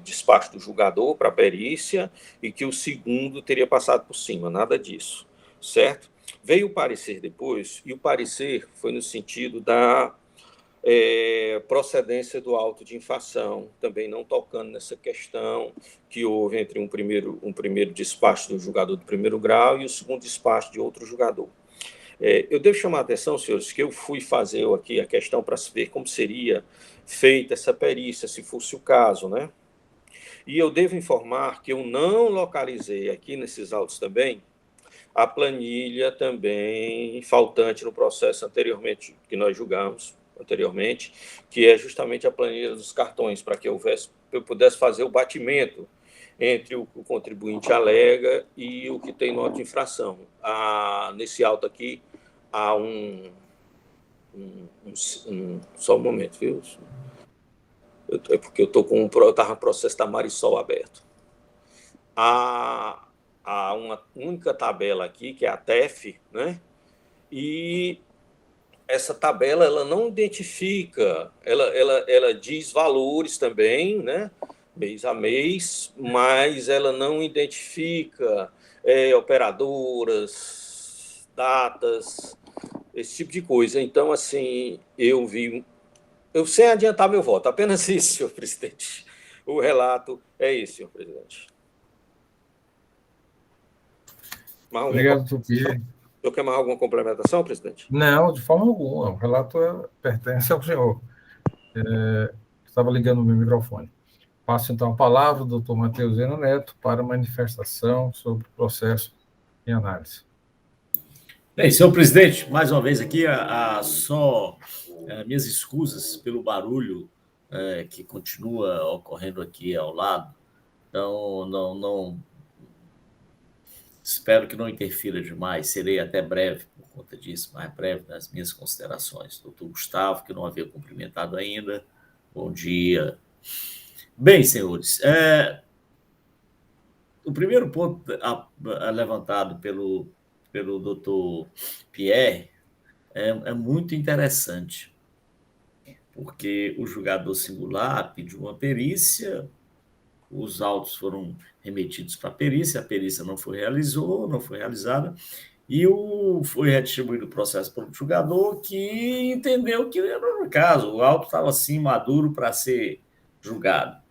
despacho do julgador para a perícia e que o segundo teria passado por cima, nada disso, certo? Veio o parecer depois, e o parecer foi no sentido da procedência do auto de infração, também não tocando nessa questão que houve entre um primeiro despacho do julgador do primeiro grau e o segundo despacho de outro julgador. Eu devo chamar a atenção, senhores, que eu fui fazer aqui a questão para ver como seria feita essa perícia, se fosse o caso, né? E eu devo informar que eu não localizei aqui nesses autos também a planilha também faltante no processo anteriormente, que nós julgamos anteriormente, que é justamente a planilha dos cartões, para que eu pudesse fazer o batimento entre o contribuinte alega e o que tem nota de infração. Nesse auto aqui, há só um momento, viu? É porque eu estava no processo da Marisol aberto. Há uma única tabela aqui, que é a TEF, né? E essa tabela ela não identifica, ela diz valores também, né? Mês a mês, mas ela não identifica operadoras, datas, esse tipo de coisa. Então, assim, eu sem adiantar meu voto, apenas isso, senhor presidente. O relato é esse, senhor presidente. Obrigado, doutor Pierre. O senhor quer mais alguma complementação, presidente? Não, de forma alguma. O relato pertence ao senhor. Estava ligando o meu microfone. Passo, então, a palavra ao doutor Matheus Zeno Neto para manifestação sobre o processo em análise. Bem, senhor presidente, mais uma vez aqui, minhas escusas pelo barulho que continua ocorrendo aqui ao lado. Então, não espero que não interfira demais, serei até breve por conta disso, mais breve nas minhas considerações. Doutor Gustavo, que não havia cumprimentado ainda, bom dia. Bem, senhores, o primeiro ponto levantado pelo doutor Pierre é muito interessante, porque o julgador singular pediu uma perícia, os autos foram remetidos para a perícia não foi realizada, e foi redistribuído o processo para o julgador, que entendeu que era o caso, o auto estava assim maduro para ser julgado.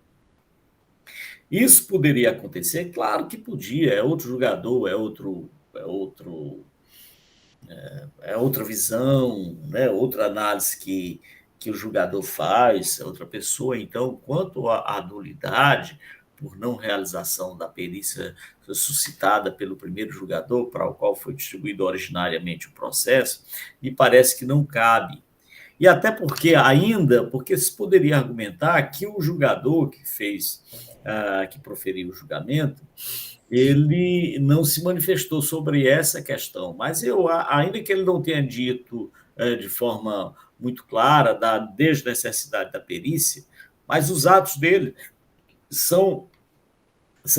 Isso poderia acontecer? Claro que podia, é outro julgador, é outra visão, né? Outra análise que o julgador faz, é outra pessoa. Então, quanto à nulidade por não realização da perícia suscitada pelo primeiro julgador, para o qual foi distribuído originariamente o processo, me parece que não cabe. E até porque se poderia argumentar que o julgador que proferiu o julgamento, ele não se manifestou sobre essa questão, mas ainda que ele não tenha dito de forma muito clara da desnecessidade da perícia, mas os atos dele são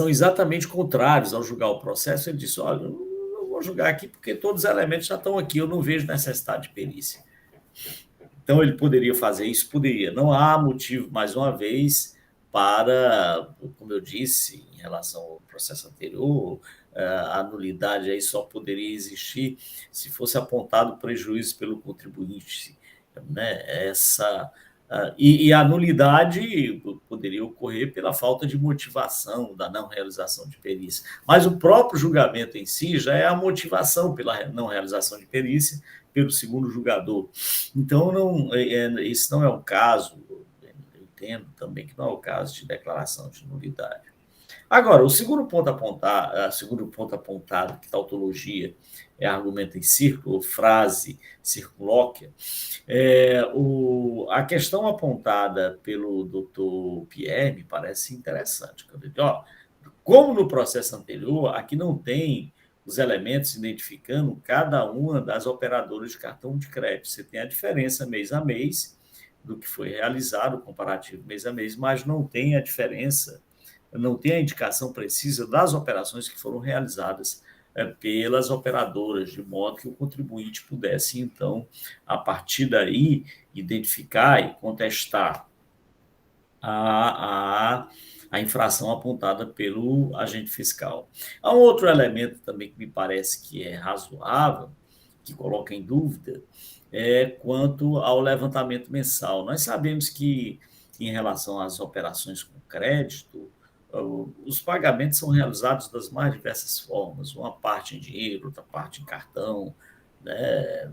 exatamente contrários ao julgar o processo. Ele disse, olha, eu não vou julgar aqui porque todos os elementos já estão aqui, eu não vejo necessidade de perícia. Então, ele poderia fazer isso? Poderia. Não há motivo, mais uma vez, para, como eu disse, em relação ao processo anterior, a nulidade aí só poderia existir se fosse apontado prejuízo pelo contribuinte, né? E a nulidade poderia ocorrer pela falta de motivação da não realização de perícia. Mas o próprio julgamento em si já é a motivação pela não realização de perícia pelo segundo julgador. Então, isso não é o caso, eu entendo também que não é o caso de declaração de nulidade. Agora, o segundo ponto apontado, que tautologia é argumento em círculo, frase circunlóquia, a questão apontada pelo doutor Pierre me parece interessante. Como no processo anterior, aqui não tem os elementos identificando cada uma das operadoras de cartão de crédito. Você tem a diferença mês a mês, do que foi realizado, o comparativo mês a mês, mas não tem a diferença, não tem a indicação precisa das operações que foram realizadas pelas operadoras, de modo que o contribuinte pudesse, então, a partir daí, identificar e contestar a infração apontada pelo agente fiscal. Há um outro elemento também que me parece que é razoável, que coloca em dúvida, quanto ao levantamento mensal. Nós sabemos que, em relação às operações com crédito, os pagamentos são realizados das mais diversas formas, uma parte em dinheiro, outra parte em cartão, né?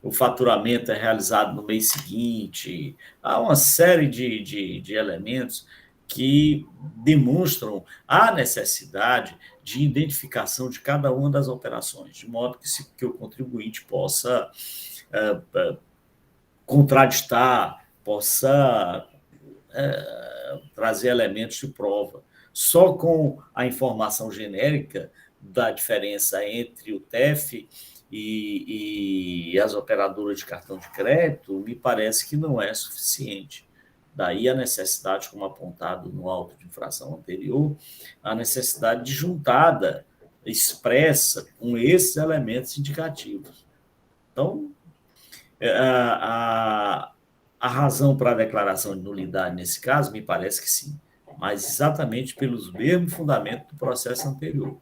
O faturamento é realizado no mês seguinte, há uma série de elementos que demonstram a necessidade de identificação de cada uma das operações, de modo que o contribuinte possa contraditar, possa trazer elementos de prova. Só com a informação genérica da diferença entre o TEF e as operadoras de cartão de crédito, me parece que não é suficiente. Daí a necessidade, como apontado no auto de infração anterior, a necessidade de juntada expressa com esses elementos indicativos. Então, a razão para a declaração de nulidade nesse caso, me parece que sim, mas exatamente pelos mesmos fundamentos do processo anterior.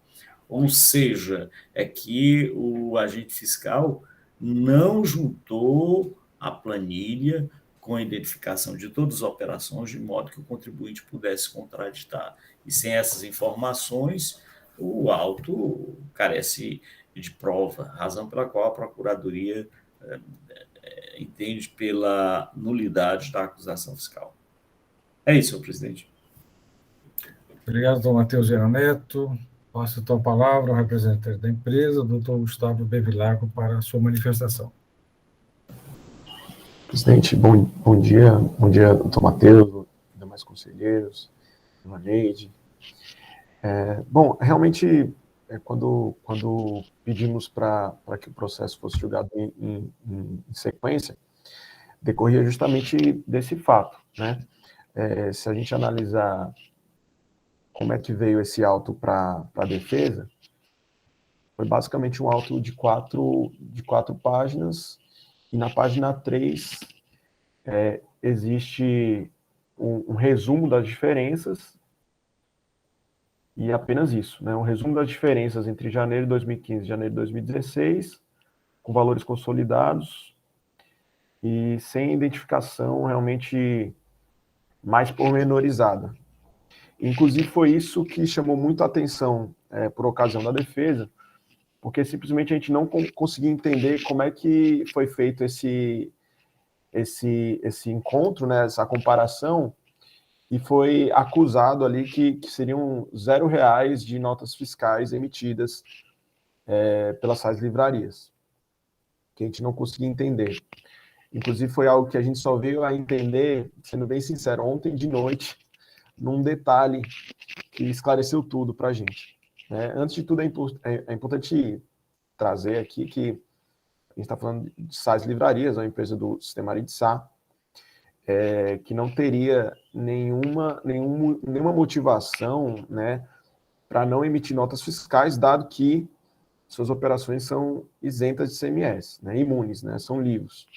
Ou seja, é que o agente fiscal não juntou a planilha com a identificação de todas as operações, de modo que o contribuinte pudesse contraditar. E sem essas informações, o auto carece de prova, razão pela qual a Procuradoria entende pela nulidade da acusação fiscal. É isso, senhor presidente. Obrigado, doutor Matheus Gera Neto. Passo então a palavra ao representante da empresa, doutor Gustavo Bevilacqua, para a sua manifestação. Presidente, bom dia, doutor Matheus, demais conselheiros, dona Neide. Bom, realmente, quando pedimos para que o processo fosse julgado em sequência, decorria justamente desse fato, né? Se a gente analisar como é que veio esse auto para a defesa, foi basicamente um auto de quatro páginas, e na página 3 existe um resumo das diferenças, e apenas isso, né? Um resumo das diferenças entre janeiro de 2015 e janeiro de 2016, com valores consolidados, e sem identificação realmente mais pormenorizada. Inclusive, foi isso que chamou muito a atenção por ocasião da defesa, porque simplesmente a gente não conseguia entender como é que foi feito esse encontro, né, essa comparação, e foi acusado ali que seriam R$0 de notas fiscais emitidas pelas tais livrarias, que a gente não conseguia entender. Inclusive, foi algo que a gente só veio a entender, sendo bem sincero, ontem de noite, num detalhe que esclareceu tudo para a gente. Antes de tudo, é importante trazer aqui que a gente está falando de SAIS Livrarias, uma empresa do Sistema Aridsá, que não teria nenhuma motivação, né, para não emitir notas fiscais, dado que suas operações são isentas de CMS, né, imunes, né, são livres.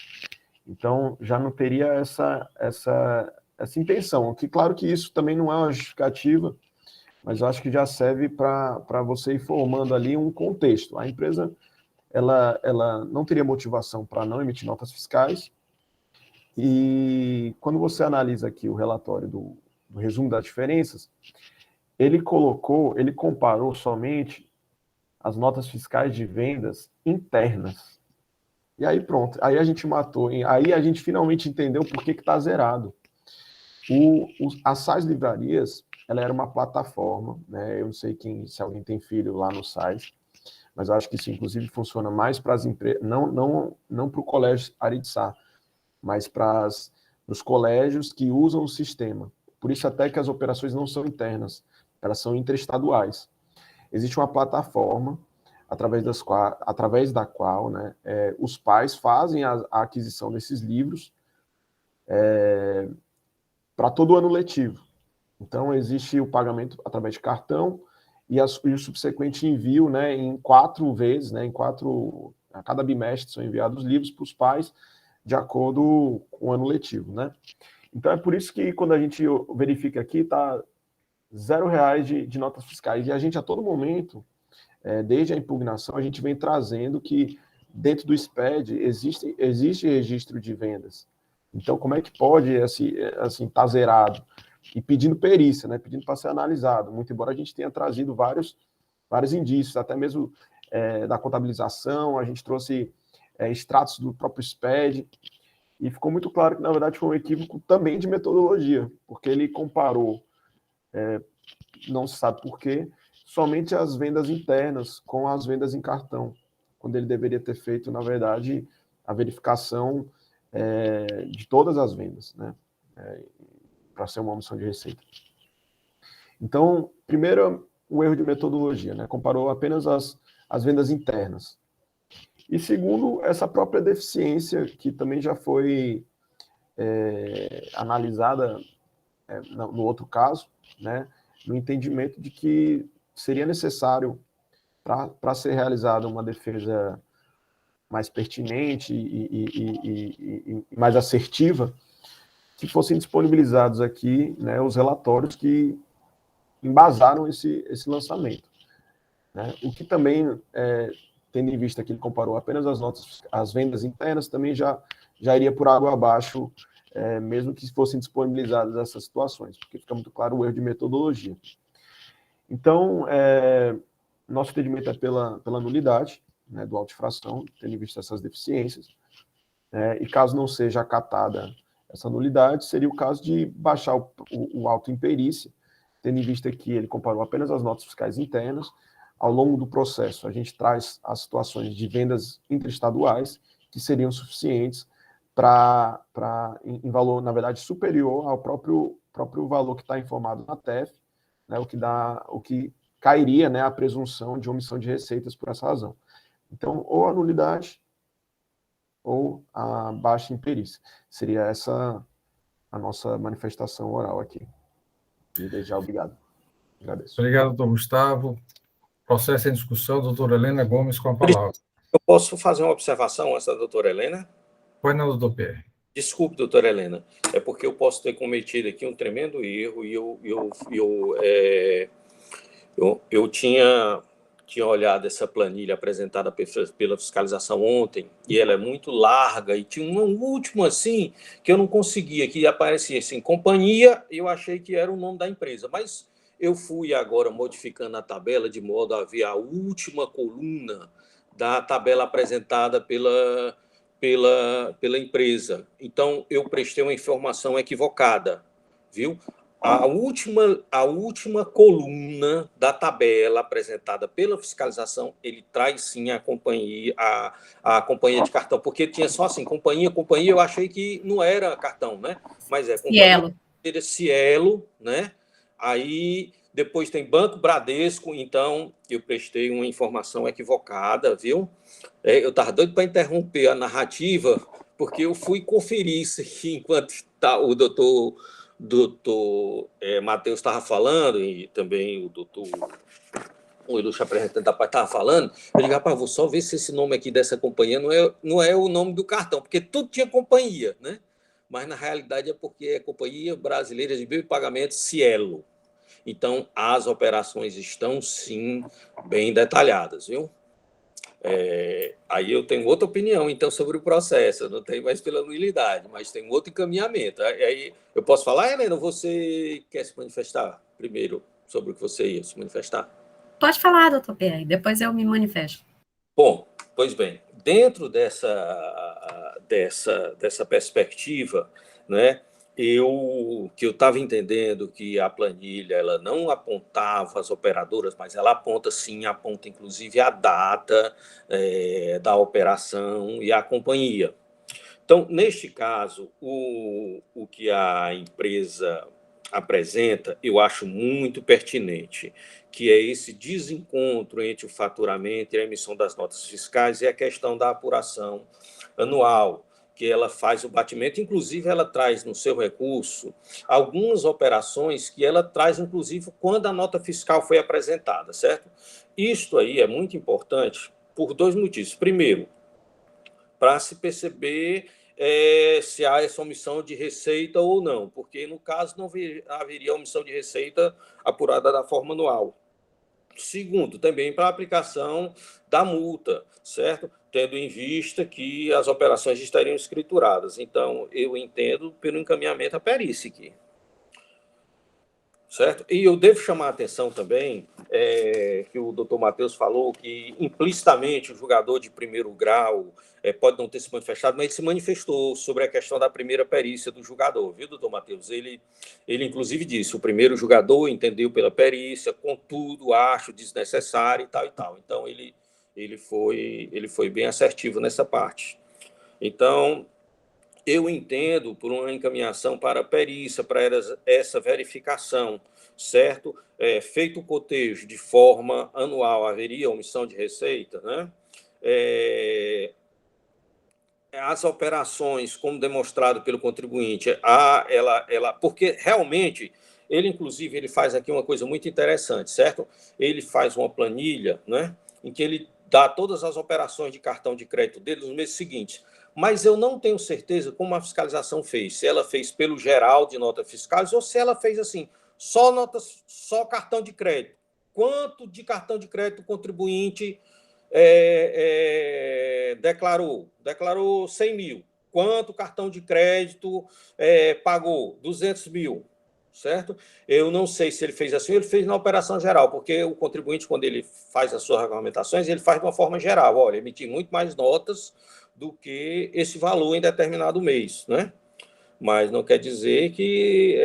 Então, já não teria essa intenção, que claro que isso também não é uma justificativa, mas eu acho que já serve para você ir formando ali um contexto. A empresa ela não teria motivação para não emitir notas fiscais, e quando você analisa aqui o relatório do resumo das diferenças, ele comparou somente as notas fiscais de vendas internas. E aí pronto, aí a gente matou, aí a gente finalmente entendeu por que está zerado. A SAIS Livrarias, ela era uma plataforma, né? Eu não sei se alguém tem filho lá no SAIS, mas eu acho que isso inclusive funciona mais para as empresas, não para o colégio Aridsá, mas para os colégios que usam o sistema. Por isso até que as operações não são internas, elas são interestaduais. Existe uma plataforma através da qual, né, os pais fazem a aquisição desses livros para todo o ano letivo. Então, existe o pagamento através de cartão e o subsequente envio, né, em 4 vezes, né, a cada bimestre são enviados livros para os pais de acordo com o ano letivo, né? Então, é por isso que quando a gente verifica aqui, está R$0 de notas fiscais. E a gente, a todo momento, desde a impugnação, a gente vem trazendo que dentro do SPED existe registro de vendas. Então, como é que pode, assim, estar zerado? E pedindo perícia, né? Pedindo para ser analisado. Muito embora a gente tenha trazido vários indícios, até mesmo da contabilização, a gente trouxe extratos do próprio SPED, e ficou muito claro que, na verdade, foi um equívoco também de metodologia, porque ele comparou, não se sabe por quê, somente as vendas internas com as vendas em cartão, quando ele deveria ter feito, na verdade, a verificação de todas as vendas, né? Para ser uma omissão de receita. Então, primeiro, o erro de metodologia, né? Comparou apenas as vendas internas. E segundo, essa própria deficiência, que também já foi analisada no outro caso, né? No entendimento de que seria necessário, para ser realizada uma defesa mais pertinente e mais assertiva, que fossem disponibilizados aqui, né, os relatórios que embasaram esse lançamento, né? O que também, tendo em vista que ele comparou apenas as vendas internas, também já iria por água abaixo, mesmo que fossem disponibilizadas essas situações, porque fica muito claro o erro de metodologia. Então, nosso entendimento é pela nulidade, né, do auto de fração, tendo em vista essas deficiências, e caso não seja acatada essa nulidade, seria o caso de baixar o auto em perícia, tendo em vista que ele comparou apenas as notas fiscais internas. Ao longo do processo, a gente traz as situações de vendas interestaduais, que seriam suficientes em valor, na verdade, superior ao próprio valor que está informado na TEF, né, o que cairia, né, a presunção de omissão de receitas por essa razão. Então, ou a nulidade ou a baixa imperícia. Seria essa a nossa manifestação oral aqui. E desde já, obrigado. Agradeço. Obrigado, doutor Gustavo. Processo em discussão, doutora Helena Gomes, com a palavra. Eu posso fazer uma observação antes da doutora Helena? Pois não, doutor Pierre. Desculpe, doutora Helena, é porque eu posso ter cometido aqui um tremendo erro e eu tinha olhado essa planilha apresentada pela fiscalização ontem, e ela é muito larga, e tinha um último assim, que eu não conseguia, que aparecia assim, companhia, e eu achei que era o nome da empresa, mas eu fui agora modificando a tabela de modo a ver a última coluna da tabela apresentada pela empresa. Então, eu prestei uma informação equivocada, viu? A última coluna da tabela apresentada pela fiscalização, ele traz sim a companhia de cartão, porque tinha só assim, companhia, eu achei que não era cartão, né? Mas companhia, Cielo, né? Aí depois tem Banco Bradesco, então eu prestei uma informação equivocada, viu? Eu estava doido para interromper a narrativa, porque eu fui conferir isso aqui enquanto o doutor Matheus estava falando, e também o ilustre representante da parte estava falando. Eu digo, rapaz, vou só ver se esse nome aqui dessa companhia não é o nome do cartão, porque tudo tinha companhia, né? Mas na realidade é porque é Companhia Brasileira de Bill e Pagamento, Cielo. Então, as operações estão, sim, bem detalhadas, viu? Aí eu tenho outra opinião, então, sobre o processo. Eu não tenho mais pela nulidade, mas tem outro encaminhamento. Aí eu posso falar, Helena, você quer se manifestar primeiro sobre o que você ia se manifestar? Pode falar, doutor Pierre, depois eu me manifesto. Bom, pois bem, dentro dessa perspectiva, né, eu estava entendendo que a planilha ela não apontava as operadoras, mas ela aponta inclusive a data da operação e a companhia. Então, neste caso, o que a empresa apresenta, eu acho muito pertinente, que é esse desencontro entre o faturamento e a emissão das notas fiscais e a questão da apuração anual, que ela faz o batimento, inclusive ela traz no seu recurso algumas operações que ela traz, inclusive, quando a nota fiscal foi apresentada, certo? Isto aí é muito importante por dois motivos. Primeiro, para se perceber se há essa omissão de receita ou não, porque, no caso, não haveria omissão de receita apurada da forma anual. Segundo, também para a aplicação da multa, certo? Tendo em vista que as operações estariam escrituradas. Então, eu entendo pelo encaminhamento à perícia aqui. Certo? E eu devo chamar a atenção também que o doutor Matheus falou que implicitamente o julgador de primeiro grau pode não ter se manifestado, mas ele se manifestou sobre a questão da primeira perícia do julgador, viu, doutor Matheus? Ele inclusive disse, o primeiro julgador entendeu pela perícia, contudo, acho desnecessário e tal e tal. Então, ele foi bem assertivo nessa parte. Então, eu entendo por uma encaminhação para a perícia, para essa verificação, certo? Feito o cotejo de forma anual, haveria omissão de receita, né? As operações, como demonstrado pelo contribuinte, porque realmente ele, inclusive, ele faz aqui uma coisa muito interessante, certo? Ele faz uma planilha, né? Em que ele dá todas as operações de cartão de crédito dele nos meses seguintes. Mas eu não tenho certeza como a fiscalização fez, se ela fez pelo geral de notas fiscais ou se ela fez assim, só cartão de crédito. Quanto de cartão de crédito o contribuinte declarou? Declarou 100 mil. Quanto cartão de crédito pagou? 200 mil. Certo? Eu não sei se ele fez assim ou ele fez na operação geral, porque o contribuinte, quando ele faz as suas regulamentações, ele faz de uma forma geral. Olha, emitir muito mais notas do que esse valor em determinado mês, né? Mas não quer dizer que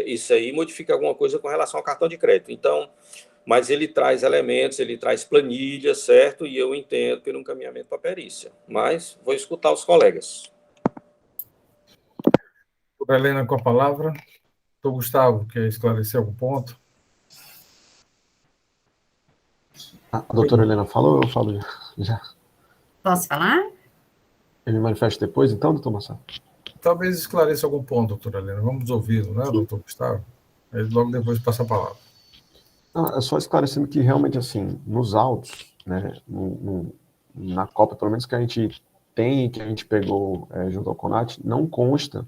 isso aí modifica alguma coisa com relação ao cartão de crédito. Então, mas ele traz elementos, ele traz planilhas, certo? E eu entendo pelo encaminhamento para a perícia. Mas vou escutar os colegas. Doutora Helena, com a palavra. Doutor Gustavo, quer esclarecer algum ponto? A doutora Helena falou ou eu falo já? Posso falar? Eu me manifesto depois, então, doutor Marcelo? Talvez esclareça algum ponto, doutora Helena. Vamos ouvi-lo, né, doutor Gustavo? Aí logo depois passa a palavra. É só esclarecendo que realmente, assim, nos autos, né, na cópia, pelo menos que a gente tem, que a gente pegou junto ao CONAT, não consta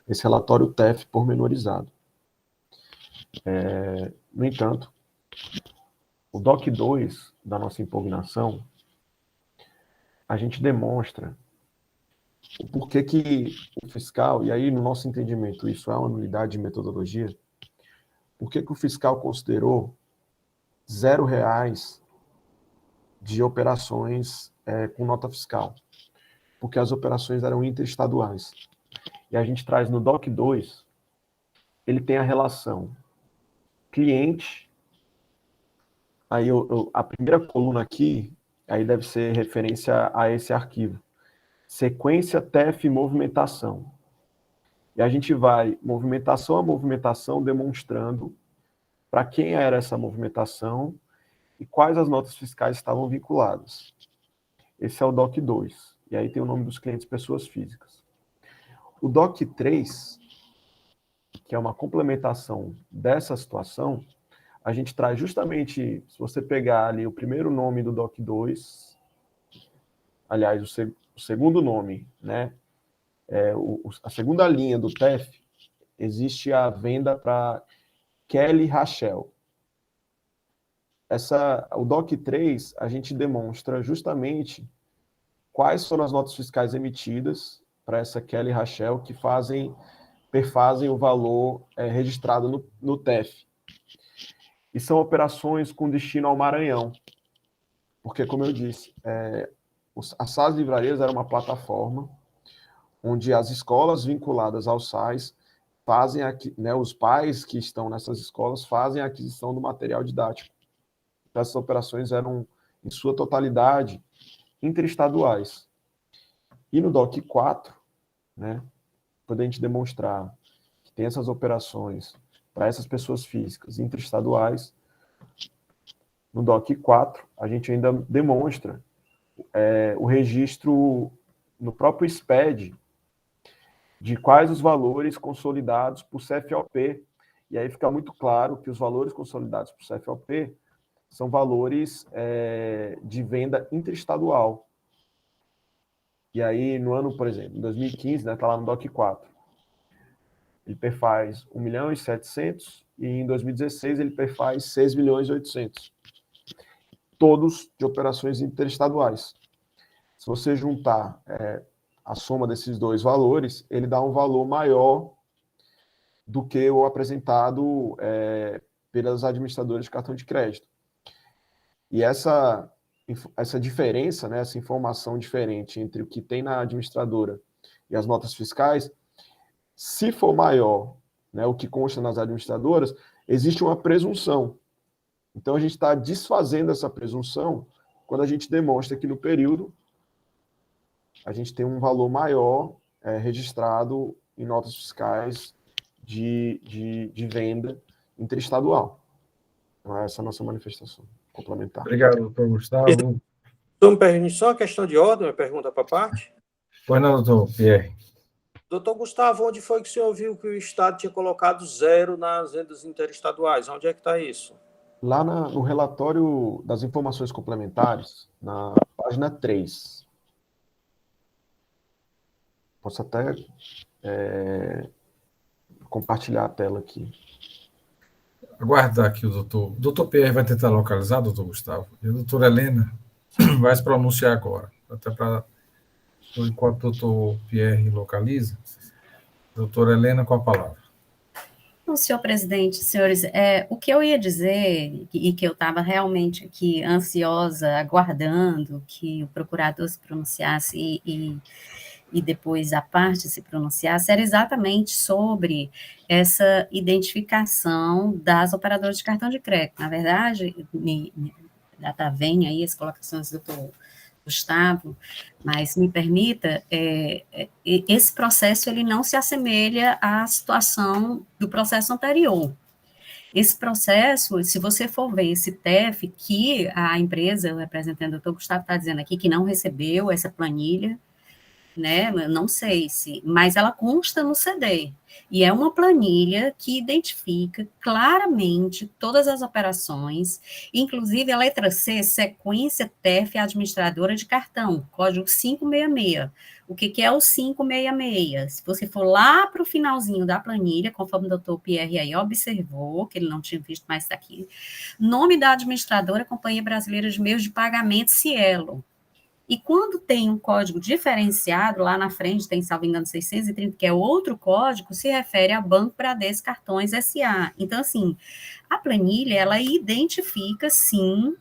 esse relatório TEF pormenorizado. No entanto, o DOC 2 da nossa impugnação, a gente demonstra o porquê que o fiscal, e aí no nosso entendimento isso é uma nulidade de metodologia, por que o fiscal considerou R$0 de operações com nota fiscal? Porque as operações eram interestaduais. E a gente traz no DOC 2, ele tem a relação cliente, aí a primeira coluna aqui, aí deve ser referência a esse arquivo. Sequência TEF movimentação. E a gente vai movimentação a movimentação demonstrando para quem era essa movimentação e quais as notas fiscais estavam vinculadas. Esse é o DOC 2. E aí tem o nome dos clientes pessoas físicas. O DOC 3, que é uma complementação dessa situação, a gente traz justamente, se você pegar ali o primeiro nome do DOC 2, aliás, o segundo nome, né? A segunda linha do TEF, existe a venda para Kelly Rachel. O DOC 3, a gente demonstra justamente quais foram as notas fiscais emitidas para essa Kelly Rachel que perfazem o valor registrado no TEF. E são operações com destino ao Maranhão. Porque, como eu disse, a SAS Livrarias era uma plataforma onde as escolas vinculadas ao SAS fazem, né, os pais que estão nessas escolas fazem a aquisição do material didático. Essas operações eram, em sua totalidade, interestaduais. E no DOC 4, né, poder a gente demonstrar que tem essas operações para essas pessoas físicas interestaduais, no DOC 4, a gente ainda demonstra o registro no próprio SPED de quais os valores consolidados por CFOP. E aí fica muito claro que os valores consolidados por CFOP são valores de venda interestadual. E aí, no ano, por exemplo, em 2015, está lá no DOC 4, ele perfaz 1.700.000 e em 2016 ele perfaz 6.800.000. Todos de operações interestaduais. Se você juntar a soma desses dois valores, ele dá um valor maior do que o apresentado pelas administradoras de cartão de crédito. E essa diferença, né, essa informação diferente entre o que tem na administradora e as notas fiscais, se for maior, né, o que consta nas administradoras, existe uma presunção. Então, a gente está desfazendo essa presunção quando a gente demonstra que no período a gente tem um valor maior registrado em notas fiscais de venda interestadual. Então, essa é a nossa manifestação complementar. Obrigado, doutor Gustavo. Então, me permite só uma questão de ordem, uma pergunta para a parte. Pois não, doutor Pierre. Doutor Gustavo, onde foi que o senhor viu que o Estado tinha colocado 0 nas vendas interestaduais? Onde é que está isso? Lá no relatório das informações complementares, na página 3. Posso até compartilhar a tela aqui. Aguardar aqui o doutor. O doutor Pierre vai tentar localizar, doutor Gustavo. E a doutora Helena vai se pronunciar agora. Até para, enquanto o doutor Pierre localiza, doutora Helena com a palavra. Não, senhor presidente, senhores, o que eu ia dizer, e que eu estava realmente aqui ansiosa, aguardando que o procurador se pronunciasse e depois a parte se pronunciasse, era exatamente sobre essa identificação das operadoras de cartão de crédito. Na verdade, vem aí as colocações do doutor Gustavo, mas me permita, esse processo ele não se assemelha à situação do processo anterior. Esse processo, se você for ver esse TEF, que a empresa, o representante do doutor Gustavo está dizendo aqui, que não recebeu essa planilha, né, não sei mas ela consta no CD, e é uma planilha que identifica claramente todas as operações, inclusive a letra C, sequência TEF administradora de cartão, código 566. O que é o 566? Se você for lá para o finalzinho da planilha, conforme o doutor Pierre aí observou, que ele não tinha visto, mas está aqui, nome da administradora, Companhia Brasileira de Meios de Pagamento, Cielo. E quando tem um código diferenciado, lá na frente tem, salvo engano, 630, que é outro código, se refere a Banco Bradesco Cartões S.A. Então, assim, a planilha, ela identifica, sim,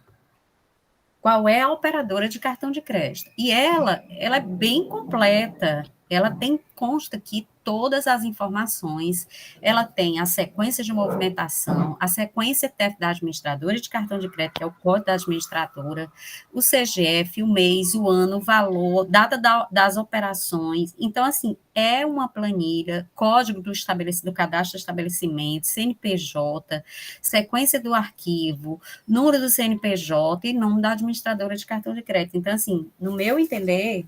qual é a operadora de cartão de crédito. E ela é bem completa, ela consta aqui todas as informações, ela tem a sequência de movimentação, a sequência TEF da administradora de cartão de crédito, que é o código da administradora, o CGF, o mês, o ano, o valor, data das operações. Então, assim, é uma planilha, código do cadastro de estabelecimento, CNPJ, sequência do arquivo, número do CNPJ e nome da administradora de cartão de crédito. Então, assim, no meu entender,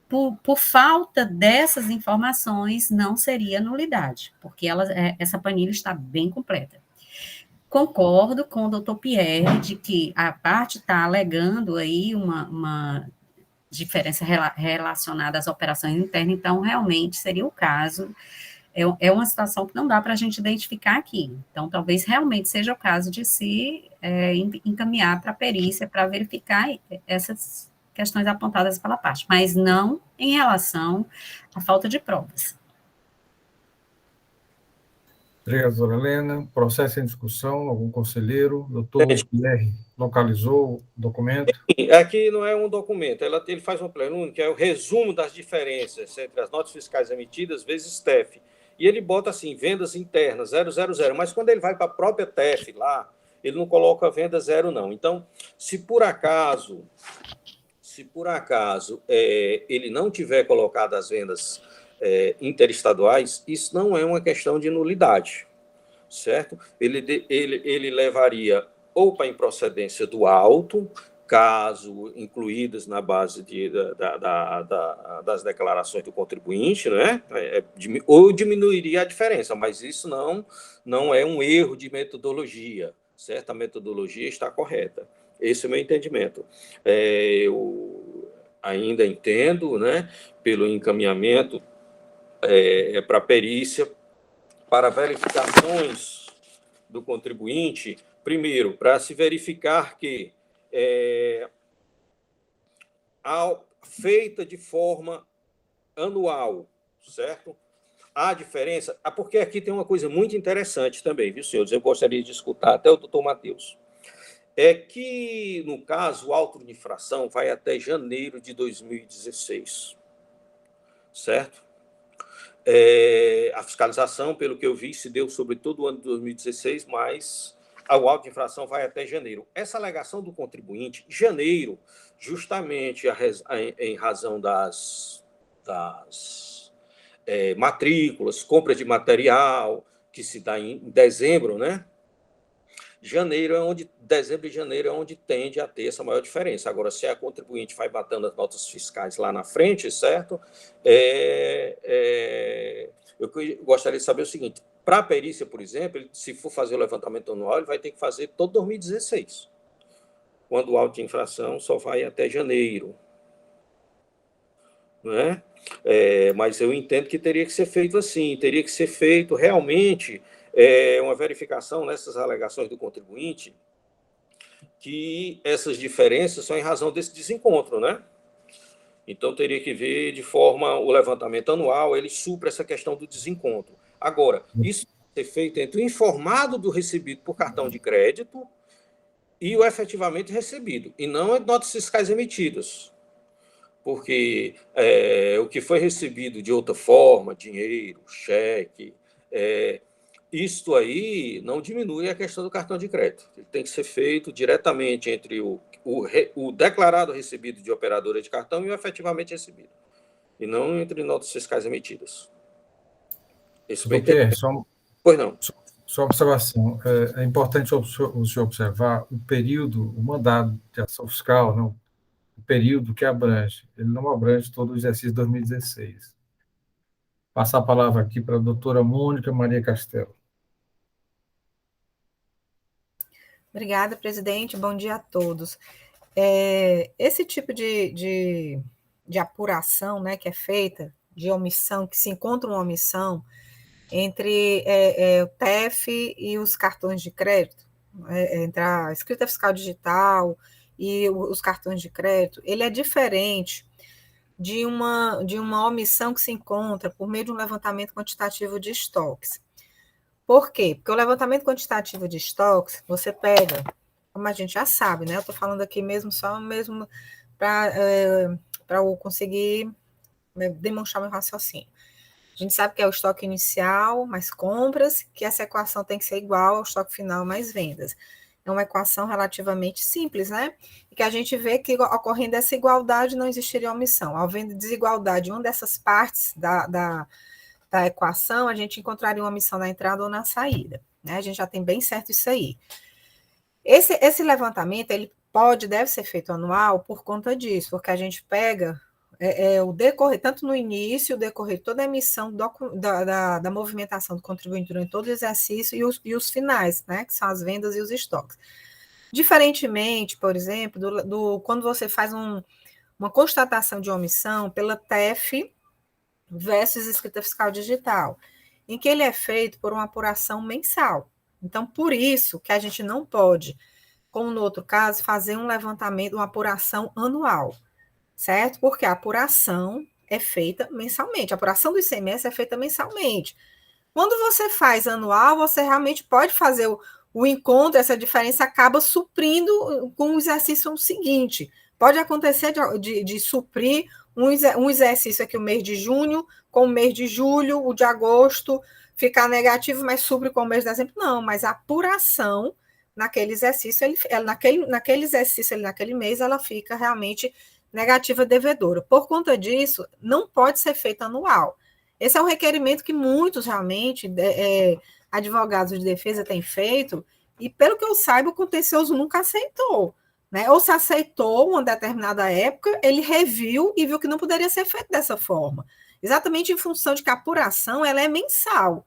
por falta dessas informações, não seria nulidade, porque essa planilha está bem completa. Concordo com o doutor Pierre de que a parte está alegando aí uma diferença relacionada às operações internas, então, realmente, seria o caso, é uma situação que não dá para a gente identificar aqui. Então, talvez realmente seja o caso de se encaminhar para a perícia para verificar essas questões apontadas pela parte, mas não em relação à falta de provas. Obrigado, doutora Helena. Processo em discussão, algum conselheiro? Doutor Pierre, localizou o documento? Aqui não é um documento, ele faz uma planilha que é o resumo das diferenças entre as notas fiscais emitidas vezes TEF. E ele bota assim, vendas internas, 000, mas quando ele vai para a própria TEF lá, ele não coloca venda 0, não. Então, se por acaso ele não tiver colocado as vendas interestaduais, isso não é uma questão de nulidade, certo? Ele levaria ou para a improcedência do auto, caso incluídas na base das declarações do contribuinte, né? Ou diminuiria a diferença, mas isso não é um erro de metodologia, certo? A metodologia está correta. Esse é o meu entendimento. Eu ainda entendo, né, pelo encaminhamento para a perícia, para verificações do contribuinte, primeiro, para se verificar que feita de forma anual, certo? Há diferença, porque aqui tem uma coisa muito interessante também, viu, senhores? Eu gostaria de escutar até o doutor Matheus. É que, no caso, o auto de infração vai até janeiro de 2016, certo? A fiscalização, pelo que eu vi, se deu sobre todo o ano de 2016, mas o auto de infração vai até janeiro. Essa alegação do contribuinte, janeiro, justamente em razão das matrículas, compras de material, que se dá em dezembro, né? Dezembro e janeiro é onde tende a ter essa maior diferença. Agora, se a contribuinte vai batendo as notas fiscais lá na frente, certo? Eu gostaria de saber o seguinte: para a perícia, por exemplo, se for fazer o levantamento anual, ele vai ter que fazer todo 2016, quando o auto de infração só vai até janeiro. Não é? Mas eu entendo que teria que ser feito assim, teria que ser feito realmente uma verificação nessas alegações do contribuinte, que essas diferenças são em razão desse desencontro, né? Então, teria que ver de forma, o levantamento anual, ele supra essa questão do desencontro. Agora, isso tem que ser feito entre o informado do recebido por cartão de crédito e o efetivamente recebido, e não notas fiscais emitidas. Porque o que foi recebido de outra forma, dinheiro, cheque, isto aí não diminui a questão do cartão de crédito. Ele tem que ser feito diretamente entre o declarado recebido de operadora de cartão e o efetivamente recebido, e não entre notas fiscais emitidas. Pois não. Só observação. É importante o senhor observar o período, o mandado de ação fiscal, não, o período que abrange. Ele não abrange todo o exercício de 2016. Passar a palavra aqui para a doutora Mônica Maria Castelo. Obrigada, presidente. Bom dia a todos. Esse tipo de apuração, né, que é feita, de omissão, que se encontra uma omissão entre o TEF e os cartões de crédito, entre a escrita fiscal digital e os cartões de crédito, ele é diferente de uma omissão que se encontra por meio de um levantamento quantitativo de estoques. Por quê? Porque o levantamento quantitativo de estoques, você pega, como a gente já sabe, né? Eu estou falando aqui só para eu conseguir demonstrar meu raciocínio. A gente sabe que é o estoque inicial mais compras, que essa equação tem que ser igual ao estoque final mais vendas. É uma equação relativamente simples, né? E que a gente vê que, ocorrendo essa igualdade, não existiria omissão. Havendo desigualdade em uma dessas partes da equação, a gente encontraria uma omissão na entrada ou na saída, né? A gente já tem bem certo isso aí. Esse levantamento, ele deve ser feito anual por conta disso, porque a gente pega o decorrer, tanto no início, o decorrer toda a emissão da movimentação do contribuinte durante todo o exercício e os finais, né, que são as vendas e os estoques. Diferentemente, por exemplo, quando você faz uma constatação de omissão pela TEF versus escrita fiscal digital, em que ele é feito por uma apuração mensal. Então, por isso que a gente não pode, como no outro caso, fazer um levantamento, uma apuração anual, certo? Porque a apuração é feita mensalmente, a apuração do ICMS é feita mensalmente. Quando você faz anual, você realmente pode fazer o encontro, essa diferença acaba suprindo com o exercício seguinte. Pode acontecer de suprir um exercício aqui, o mês de junho, com o mês de julho, o de agosto, ficar negativo, mas supre com o mês de dezembro. Não, mas a apuração naquele exercício, naquele mês, ela fica realmente negativa devedora. Por conta disso, não pode ser feito anual. Esse é um requerimento que muitos, realmente, advogados de defesa têm feito, e, pelo que eu saiba, o contencioso nunca aceitou. né? Ou se aceitou uma determinada época, ele reviu e viu que não poderia ser feito dessa forma. Exatamente em função de que a apuração ela é mensal.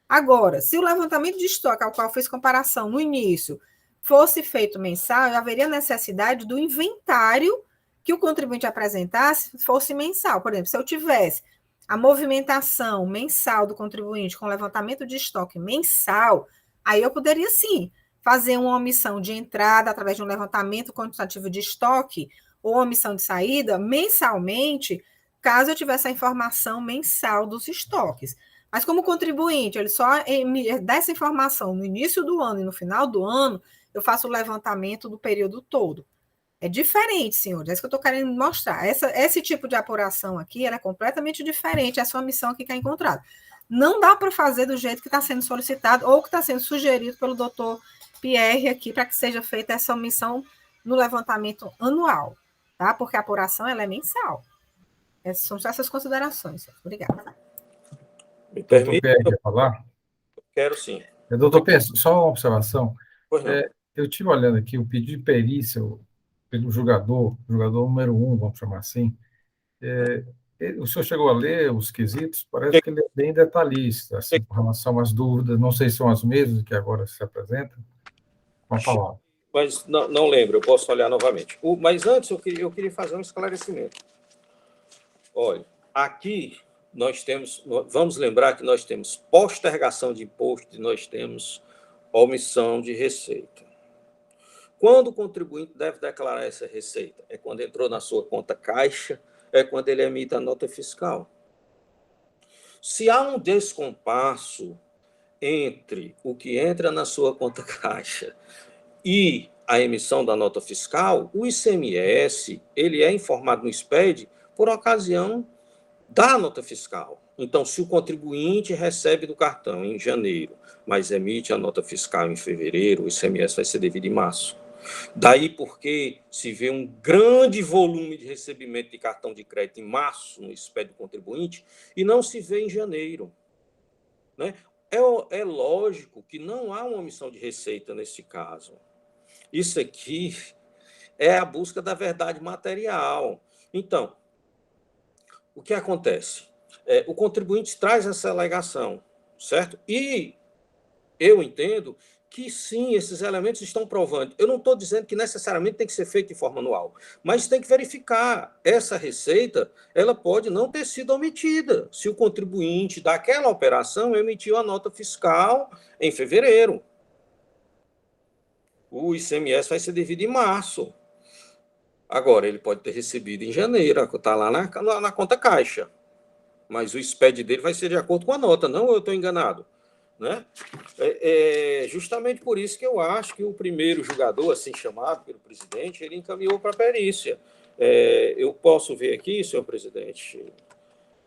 Agora, se o levantamento de estoque ao qual fez comparação no início fosse feito mensal, haveria necessidade do inventário que o contribuinte apresentasse fosse mensal. Por exemplo, se eu tivesse a movimentação mensal do contribuinte com levantamento de estoque mensal, aí eu poderia sim fazer uma omissão de entrada através de um levantamento quantitativo de estoque ou omissão de saída mensalmente, caso eu tivesse a informação mensal dos estoques. Mas como o contribuinte, ele só dá essa informação no início do ano e no final do ano, eu faço o levantamento do período todo. É diferente, senhores, é isso que eu estou querendo mostrar. Esse tipo de apuração aqui ela é completamente diferente, essa omissão aqui que é encontrada. Não dá para fazer do jeito que está sendo solicitado ou que está sendo sugerido pelo doutor Pierre aqui, para que seja feita essa omissão no levantamento anual, tá? Porque a apuração ela é mensal. São só essas considerações. Obrigada. Me Doutor permite? Pierre, quer falar? Quero sim. Doutor Pierre, só uma observação. Pois não. Eu estive olhando aqui o pedido de perícia pelo jogador número 1, vamos chamar assim. O senhor chegou a ler os quesitos? Parece que ele é bem detalhista, assim, com relação às dúvidas. Não sei se são as mesmas que agora se apresentam. Com a palavra. Mas não lembro, eu posso olhar novamente. Mas antes eu queria fazer um esclarecimento. Olha, aqui vamos lembrar que nós temos postergação de imposto e nós temos omissão de receita. Quando o contribuinte deve declarar essa receita? É quando entrou na sua conta caixa, é quando ele emite a nota fiscal. Se há um descompasso entre o que entra na sua conta caixa e a emissão da nota fiscal, o ICMS ele é informado no SPED por ocasião da nota fiscal. Então, se o contribuinte recebe do cartão em janeiro, mas emite a nota fiscal em fevereiro, o ICMS vai ser devido em março. Daí porque se vê um grande volume de recebimento de cartão de crédito em março, no SPED do contribuinte, e não se vê em janeiro. Né? É lógico que não há uma omissão de receita nesse caso. Isso aqui é a busca da verdade material. Então, o que acontece? O contribuinte traz essa alegação, certo? E eu entendo que, sim, esses elementos estão provando. Eu não estou dizendo que necessariamente tem que ser feito de forma anual, mas tem que verificar. Essa receita ela pode não ter sido omitida, se o contribuinte daquela operação emitiu a nota fiscal em fevereiro. O ICMS vai ser devido em março. Agora, ele pode ter recebido em janeiro, está lá na conta caixa. Mas o SPED dele vai ser de acordo com a nota, não eu estou enganado. Né? Justamente por isso que eu acho que o primeiro julgador, assim chamado pelo presidente, ele encaminhou para a perícia. Eu posso ver aqui, senhor presidente,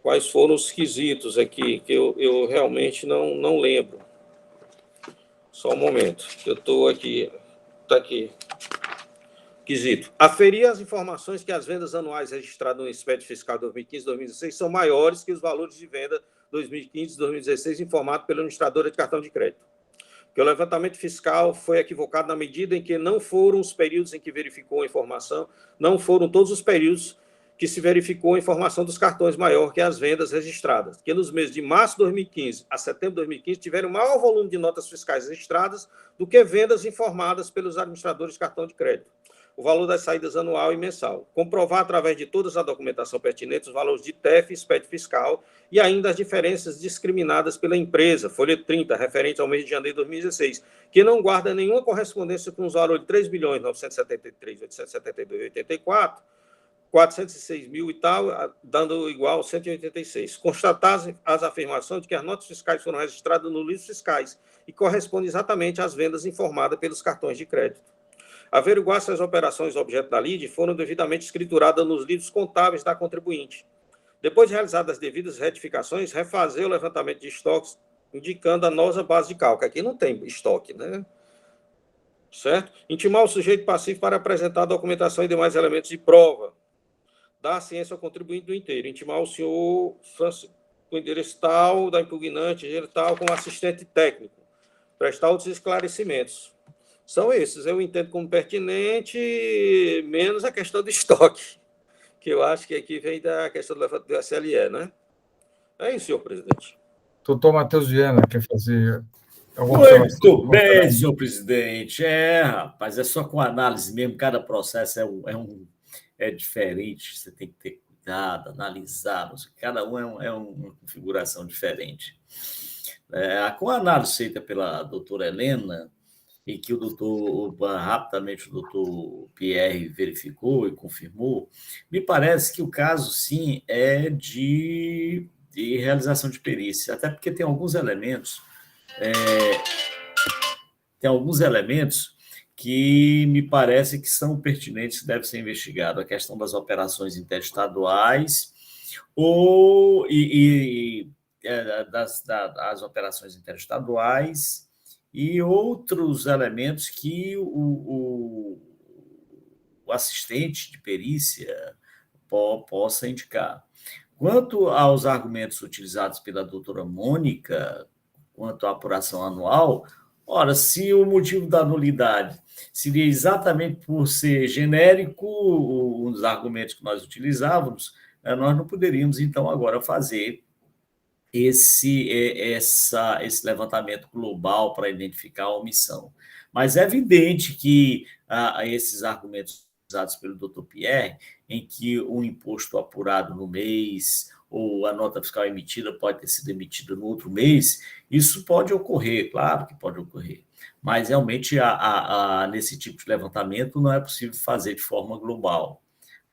quais foram os quesitos aqui, que eu realmente não lembro. Só um momento, eu estou aqui. Está aqui. Quesito. Aferir as informações que as vendas anuais registradas no SPED fiscal 2015 e 2016 são maiores que os valores de venda 2015 e 2016 informados pela administradora de cartão de crédito. Que o levantamento fiscal foi equivocado na medida em que não foram os períodos em que verificou a informação, não foram todos os períodos que se verificou a informação dos cartões maior que as vendas registradas, que nos meses de março de 2015 a setembro de 2015 tiveram maior volume de notas fiscais registradas do que vendas informadas pelos administradores de cartão de crédito. O valor das saídas anual e mensal. Comprovar através de toda a documentação pertinente os valores de TEF e SPED fiscal e ainda as diferenças discriminadas pela empresa, folha 30, referente ao mês de janeiro de 2016, que não guarda nenhuma correspondência com os valores de 3.973.872,84, 406 mil e tal, dando igual a 186. Constatar as afirmações de que as notas fiscais foram registradas nos livros fiscais e correspondem exatamente às vendas informadas pelos cartões de crédito. Averiguar se as operações objeto da lide foram devidamente escrituradas nos livros contábeis da contribuinte. Depois de realizadas as devidas retificações, refazer o levantamento de estoques, indicando a nova base de cálculo. Aqui não tem estoque, né? Certo? Intimar o sujeito passivo para apresentar a documentação e demais elementos de prova. Dar ciência ao contribuinte do inteiro. Intimar o senhor Francisco, com endereço tal, da impugnante, tal, como assistente técnico. Prestar outros esclarecimentos. são esses. Eu entendo como pertinente, menos a questão do estoque, que eu acho que aqui vem da questão do SLE, né? É isso, senhor presidente. Doutor Matheus Viana, quer fazer alguma observação? Muito bem, senhor presidente. Rapaz, é só com análise mesmo, cada processo é diferente, você tem que ter cuidado, analisar, cada um é uma configuração diferente. Com a análise feita pela doutora Helena, e que rapidamente o doutor Pierre verificou e confirmou, me parece que o caso, sim, é de realização de perícia, até porque tem alguns elementos que me parece que são pertinentes e devem ser investigados. A questão das operações interestaduais das operações interestaduais e outros elementos que o assistente de perícia possa indicar. Quanto aos argumentos utilizados pela doutora Mônica, quanto à apuração anual, ora, se o motivo da nulidade seria exatamente por ser genérico, os argumentos que nós utilizávamos, nós não poderíamos, então, agora fazer esse levantamento global para identificar a omissão. Mas é evidente que esses argumentos usados pelo Dr. Pierre, em que um imposto apurado no mês ou a nota fiscal emitida pode ter sido emitida no outro mês, isso pode ocorrer, claro que pode ocorrer, mas realmente nesse tipo de levantamento não é possível fazer de forma global.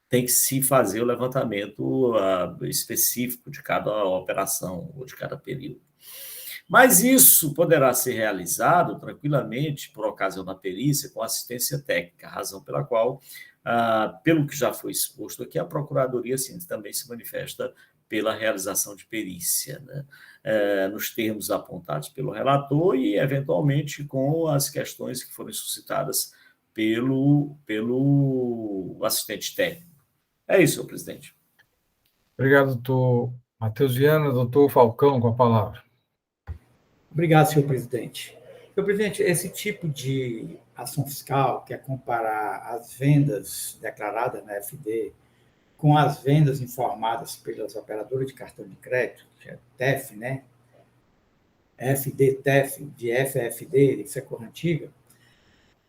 Tem que se fazer o levantamento específico de cada operação ou de cada período. Mas isso poderá ser realizado tranquilamente por ocasião da perícia com assistência técnica, razão pela qual, pelo que já foi exposto aqui, a Procuradoria sim, também se manifesta pela realização de perícia, né? Nos termos apontados pelo relator e, eventualmente, com as questões que foram suscitadas pelo assistente técnico. É isso, senhor presidente. Obrigado, doutor Matheus Viana. Doutor Falcão, com a palavra. Obrigado, senhor presidente. Senhor presidente, esse tipo de ação fiscal, que é comparar as vendas declaradas na FD com as vendas informadas pelas operadoras de cartão de crédito, que é TEF, né? FD, TEF, de FFD, isso é cor antiga.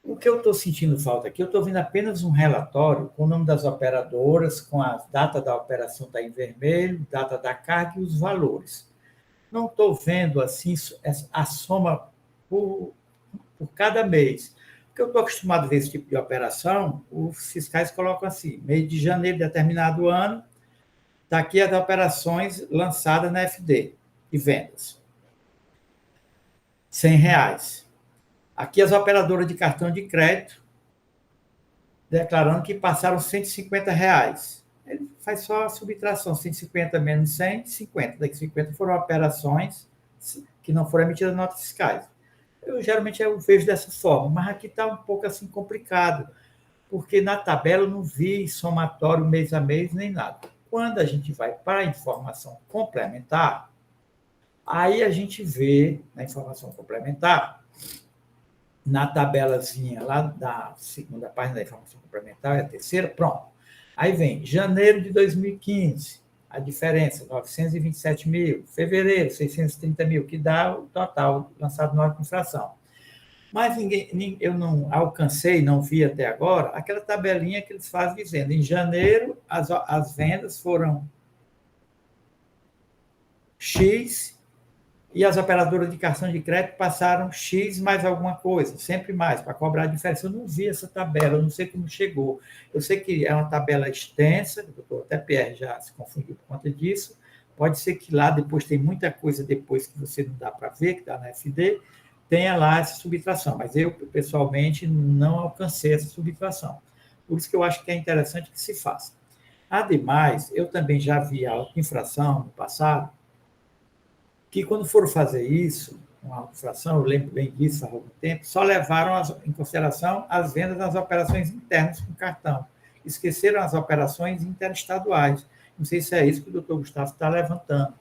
O que eu estou sentindo falta aqui, eu estou vendo apenas um relatório com o nome das operadoras, com a data da operação está em vermelho, data da carga e os valores. Não estou vendo assim a soma por cada mês. Porque eu estou acostumado a ver esse tipo de operação, os fiscais colocam assim, mês de janeiro de determinado ano, está aqui as operações lançadas na FD, de vendas. R$100. Aqui as operadoras de cartão de crédito, declarando que passaram R$150. Ele faz só a subtração, 150 menos 100, 50. Daqui 50 foram operações que não foram emitidas notas fiscais. Geralmente eu vejo dessa forma, mas aqui está um pouco assim complicado, porque na tabela eu não vi somatório mês a mês nem nada. Quando a gente vai para a informação complementar, aí a gente vê na informação complementar, na tabelazinha lá da segunda página da informação complementar, é a terceira, pronto. Aí vem janeiro de 2015, a diferença, 927 mil, fevereiro, 630 mil, que dá o total lançado na hora de infração. Mas eu não alcancei, não vi até agora, aquela tabelinha que eles fazem dizendo, em janeiro as vendas foram X e as operadoras de cartão de crédito passaram X mais alguma coisa, sempre mais, para cobrar a diferença. Eu não vi essa tabela, eu não sei como chegou. Eu sei que é uma tabela extensa, o doutor até Pierre já se confundiu por conta disso. Pode ser que lá depois tem muita coisa depois que você não dá para ver, que está na FD, tenha lá essa subtração. Mas eu, pessoalmente, não alcancei essa subtração. Por isso que eu acho que é interessante que se faça. Ademais, eu também já vi a infração no passado, que quando foram fazer isso, uma infração, eu lembro bem disso há algum tempo, só levaram em consideração as vendas nas operações internas com cartão. Esqueceram as operações interestaduais. Não sei se é isso que o doutor Gustavo está levantando,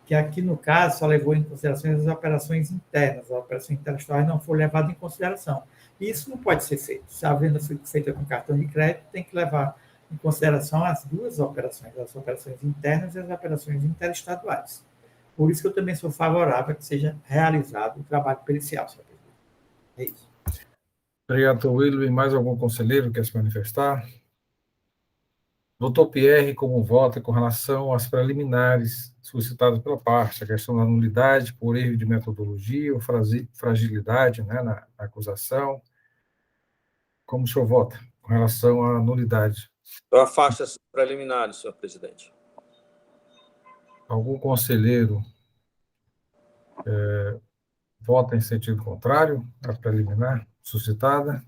que aqui, no caso, só levou em consideração as operações internas, as operações interestaduais não foram levadas em consideração. E isso não pode ser feito. Se a venda foi feita com cartão de crédito, tem que levar em consideração as duas operações, as operações internas e as operações interestaduais. Por isso que eu também sou favorável a que seja realizado o trabalho pericial, senhor presidente. É isso. Obrigado, William. Mais algum conselheiro quer se manifestar? Doutor Pierre, como vota com relação às preliminares solicitadas pela parte, a questão da nulidade por erro de metodologia ou fragilidade, né, na acusação? Como o senhor vota com relação à nulidade? Eu afasto essas preliminares, senhor presidente. Algum conselheiro vota em sentido contrário à preliminar suscitada?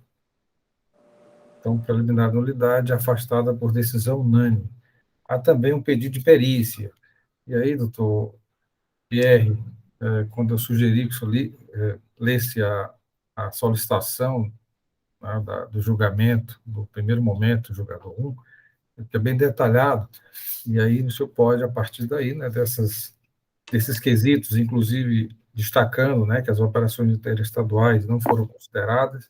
Então, preliminar nulidade afastada por decisão unânime. Há também um pedido de perícia. E aí, doutor Pierre, quando eu sugeri que o senhor lesse a solicitação, né, do julgamento, do primeiro momento, julgador 1, que é bem detalhado, e aí o senhor pode, a partir daí, né, desses quesitos, inclusive destacando, né, que as operações interestaduais não foram consideradas,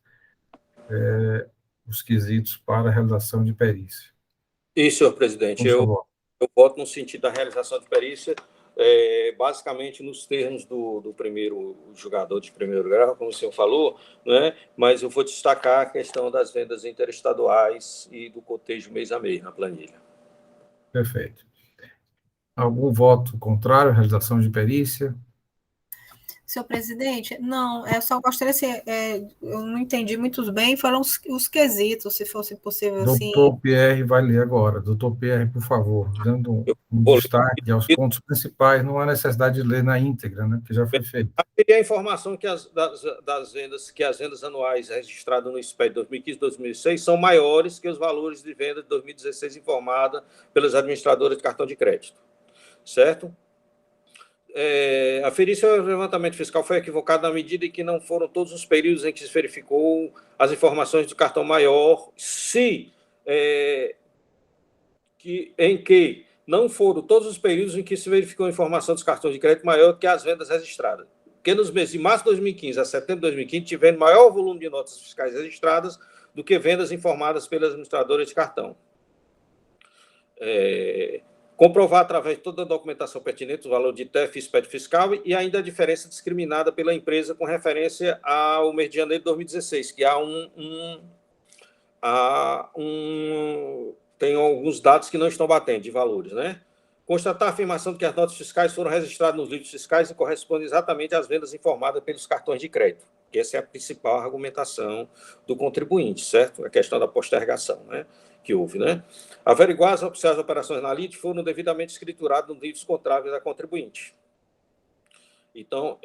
os quesitos para a realização de perícia. Isso, senhor presidente. Eu voto no sentido da realização de perícia, basicamente nos termos do primeiro julgador de primeiro grau, como o senhor falou, né? Mas eu vou destacar a questão das vendas interestaduais e do cotejo mês a mês na planilha. Perfeito. Algum voto contrário à realização de perícia? Senhor presidente, não, eu só gostaria, eu não entendi muito bem, foram os quesitos, se fosse possível, assim. Doutor Pierre vai ler agora. Doutor Pierre, por favor, dando um destaque aos pontos principais, não há necessidade de ler na íntegra, né, que já foi feito. Seria a informação que das vendas, que as vendas anuais registradas no SPED 2015 e 2006 são maiores que os valores de venda de 2016 informada pelas administradoras de cartão de crédito, certo? A perícia do levantamento fiscal foi equivocada na medida em que não foram todos os períodos em que se verificou as informações do cartão maior, em que não foram todos os períodos em que se verificou a informação dos cartões de crédito maior que as vendas registradas. Porque nos meses de março de 2015 a setembro de 2015 tiveram maior volume de notas fiscais registradas do que vendas informadas pelas administradoras de cartão. Comprovar através de toda a documentação pertinente o valor de TEF e SPED fiscal e ainda a diferença discriminada pela empresa com referência ao mês de janeiro de 2016, que tem alguns dados que não estão batendo de valores, né? Constatar a afirmação de que as notas fiscais foram registradas nos livros fiscais e correspondem exatamente às vendas informadas pelos cartões de crédito, que essa é a principal argumentação do contribuinte, certo? A questão da postergação, né? Que houve, né? Averiguar se as operações na LIT foram devidamente escrituradas nos livros contráveis da contribuinte. Então,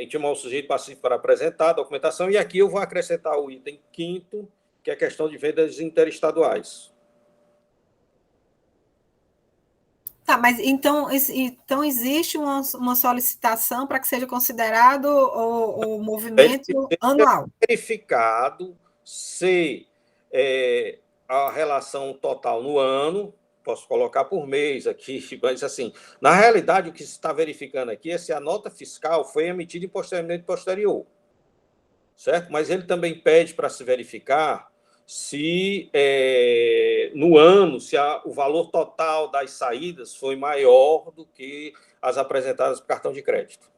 intimar o sujeito passivo para apresentar a documentação, e aqui eu vou acrescentar o item 5º, que é a questão de vendas interestaduais. Tá, mas então existe uma solicitação para que seja considerado o movimento anual? Verificado se a relação total no ano, posso colocar por mês aqui, mas assim, na realidade o que se está verificando aqui é se a nota fiscal foi emitida em procedimento posterior, certo? Mas ele também pede para se verificar se no ano, se o valor total das saídas foi maior do que as apresentadas por cartão de crédito.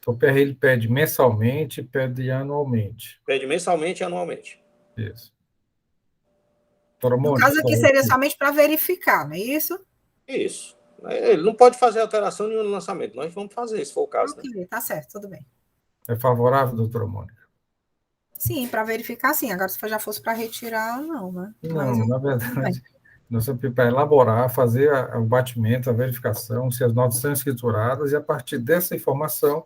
O PR ele pede mensalmente e pede anualmente. Pede mensalmente e anualmente. Isso. No caso aqui seria somente para verificar, não é isso? Isso. Ele não pode fazer alteração nenhuma no lançamento. Nós vamos fazer, se for o caso. Ok, né? Tá certo, tudo bem. É favorável, doutora Mônica? Sim, para verificar, sim. Agora, se já fosse para retirar, não, né? Não, na verdade, nós temos para elaborar, fazer o batimento, a verificação, se as notas são escrituradas, e a partir dessa informação,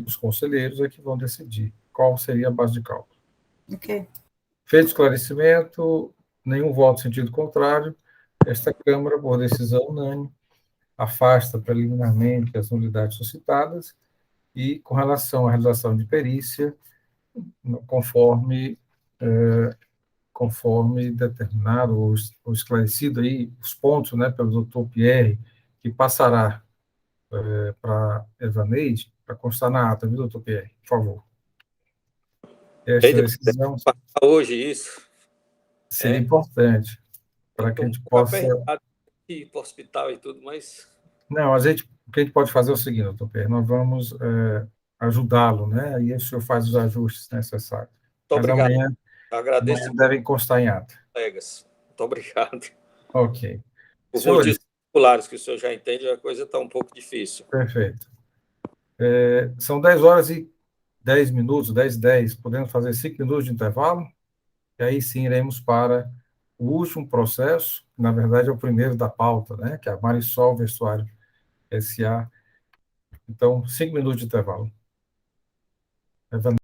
os conselheiros é que vão decidir qual seria a base de cálculo. Ok. Feito o esclarecimento, nenhum voto em sentido contrário, esta Câmara, por decisão unânime, afasta preliminarmente as nulidades suscitadas e, com relação à realização de perícia, conforme determinado ou esclarecido aí os pontos, né, pelo doutor Pierre, que passará para Evaneide, para constar na ata, viu, doutor Pierre? Por favor. Esta decisão hoje isso seria importante para que a gente possa... ir para o hospital e tudo, mas... Não, o que a gente pode fazer é o seguinte, doutor Pierre, nós vamos ajudá-lo, né? Aí o senhor faz os ajustes necessários. Muito obrigado. Amanhã, agradeço. Devem constar em ata. Colegas. Muito obrigado. Ok. Os motivos populares que o senhor já entende, a coisa está um pouco difícil. Perfeito. São 10h10, 10h10, podemos fazer 5 minutos de intervalo, e aí sim iremos para o último processo, que na verdade é o primeiro da pauta, né? Que é a Marisol Vestuário S.A. Então, 5 minutos de intervalo.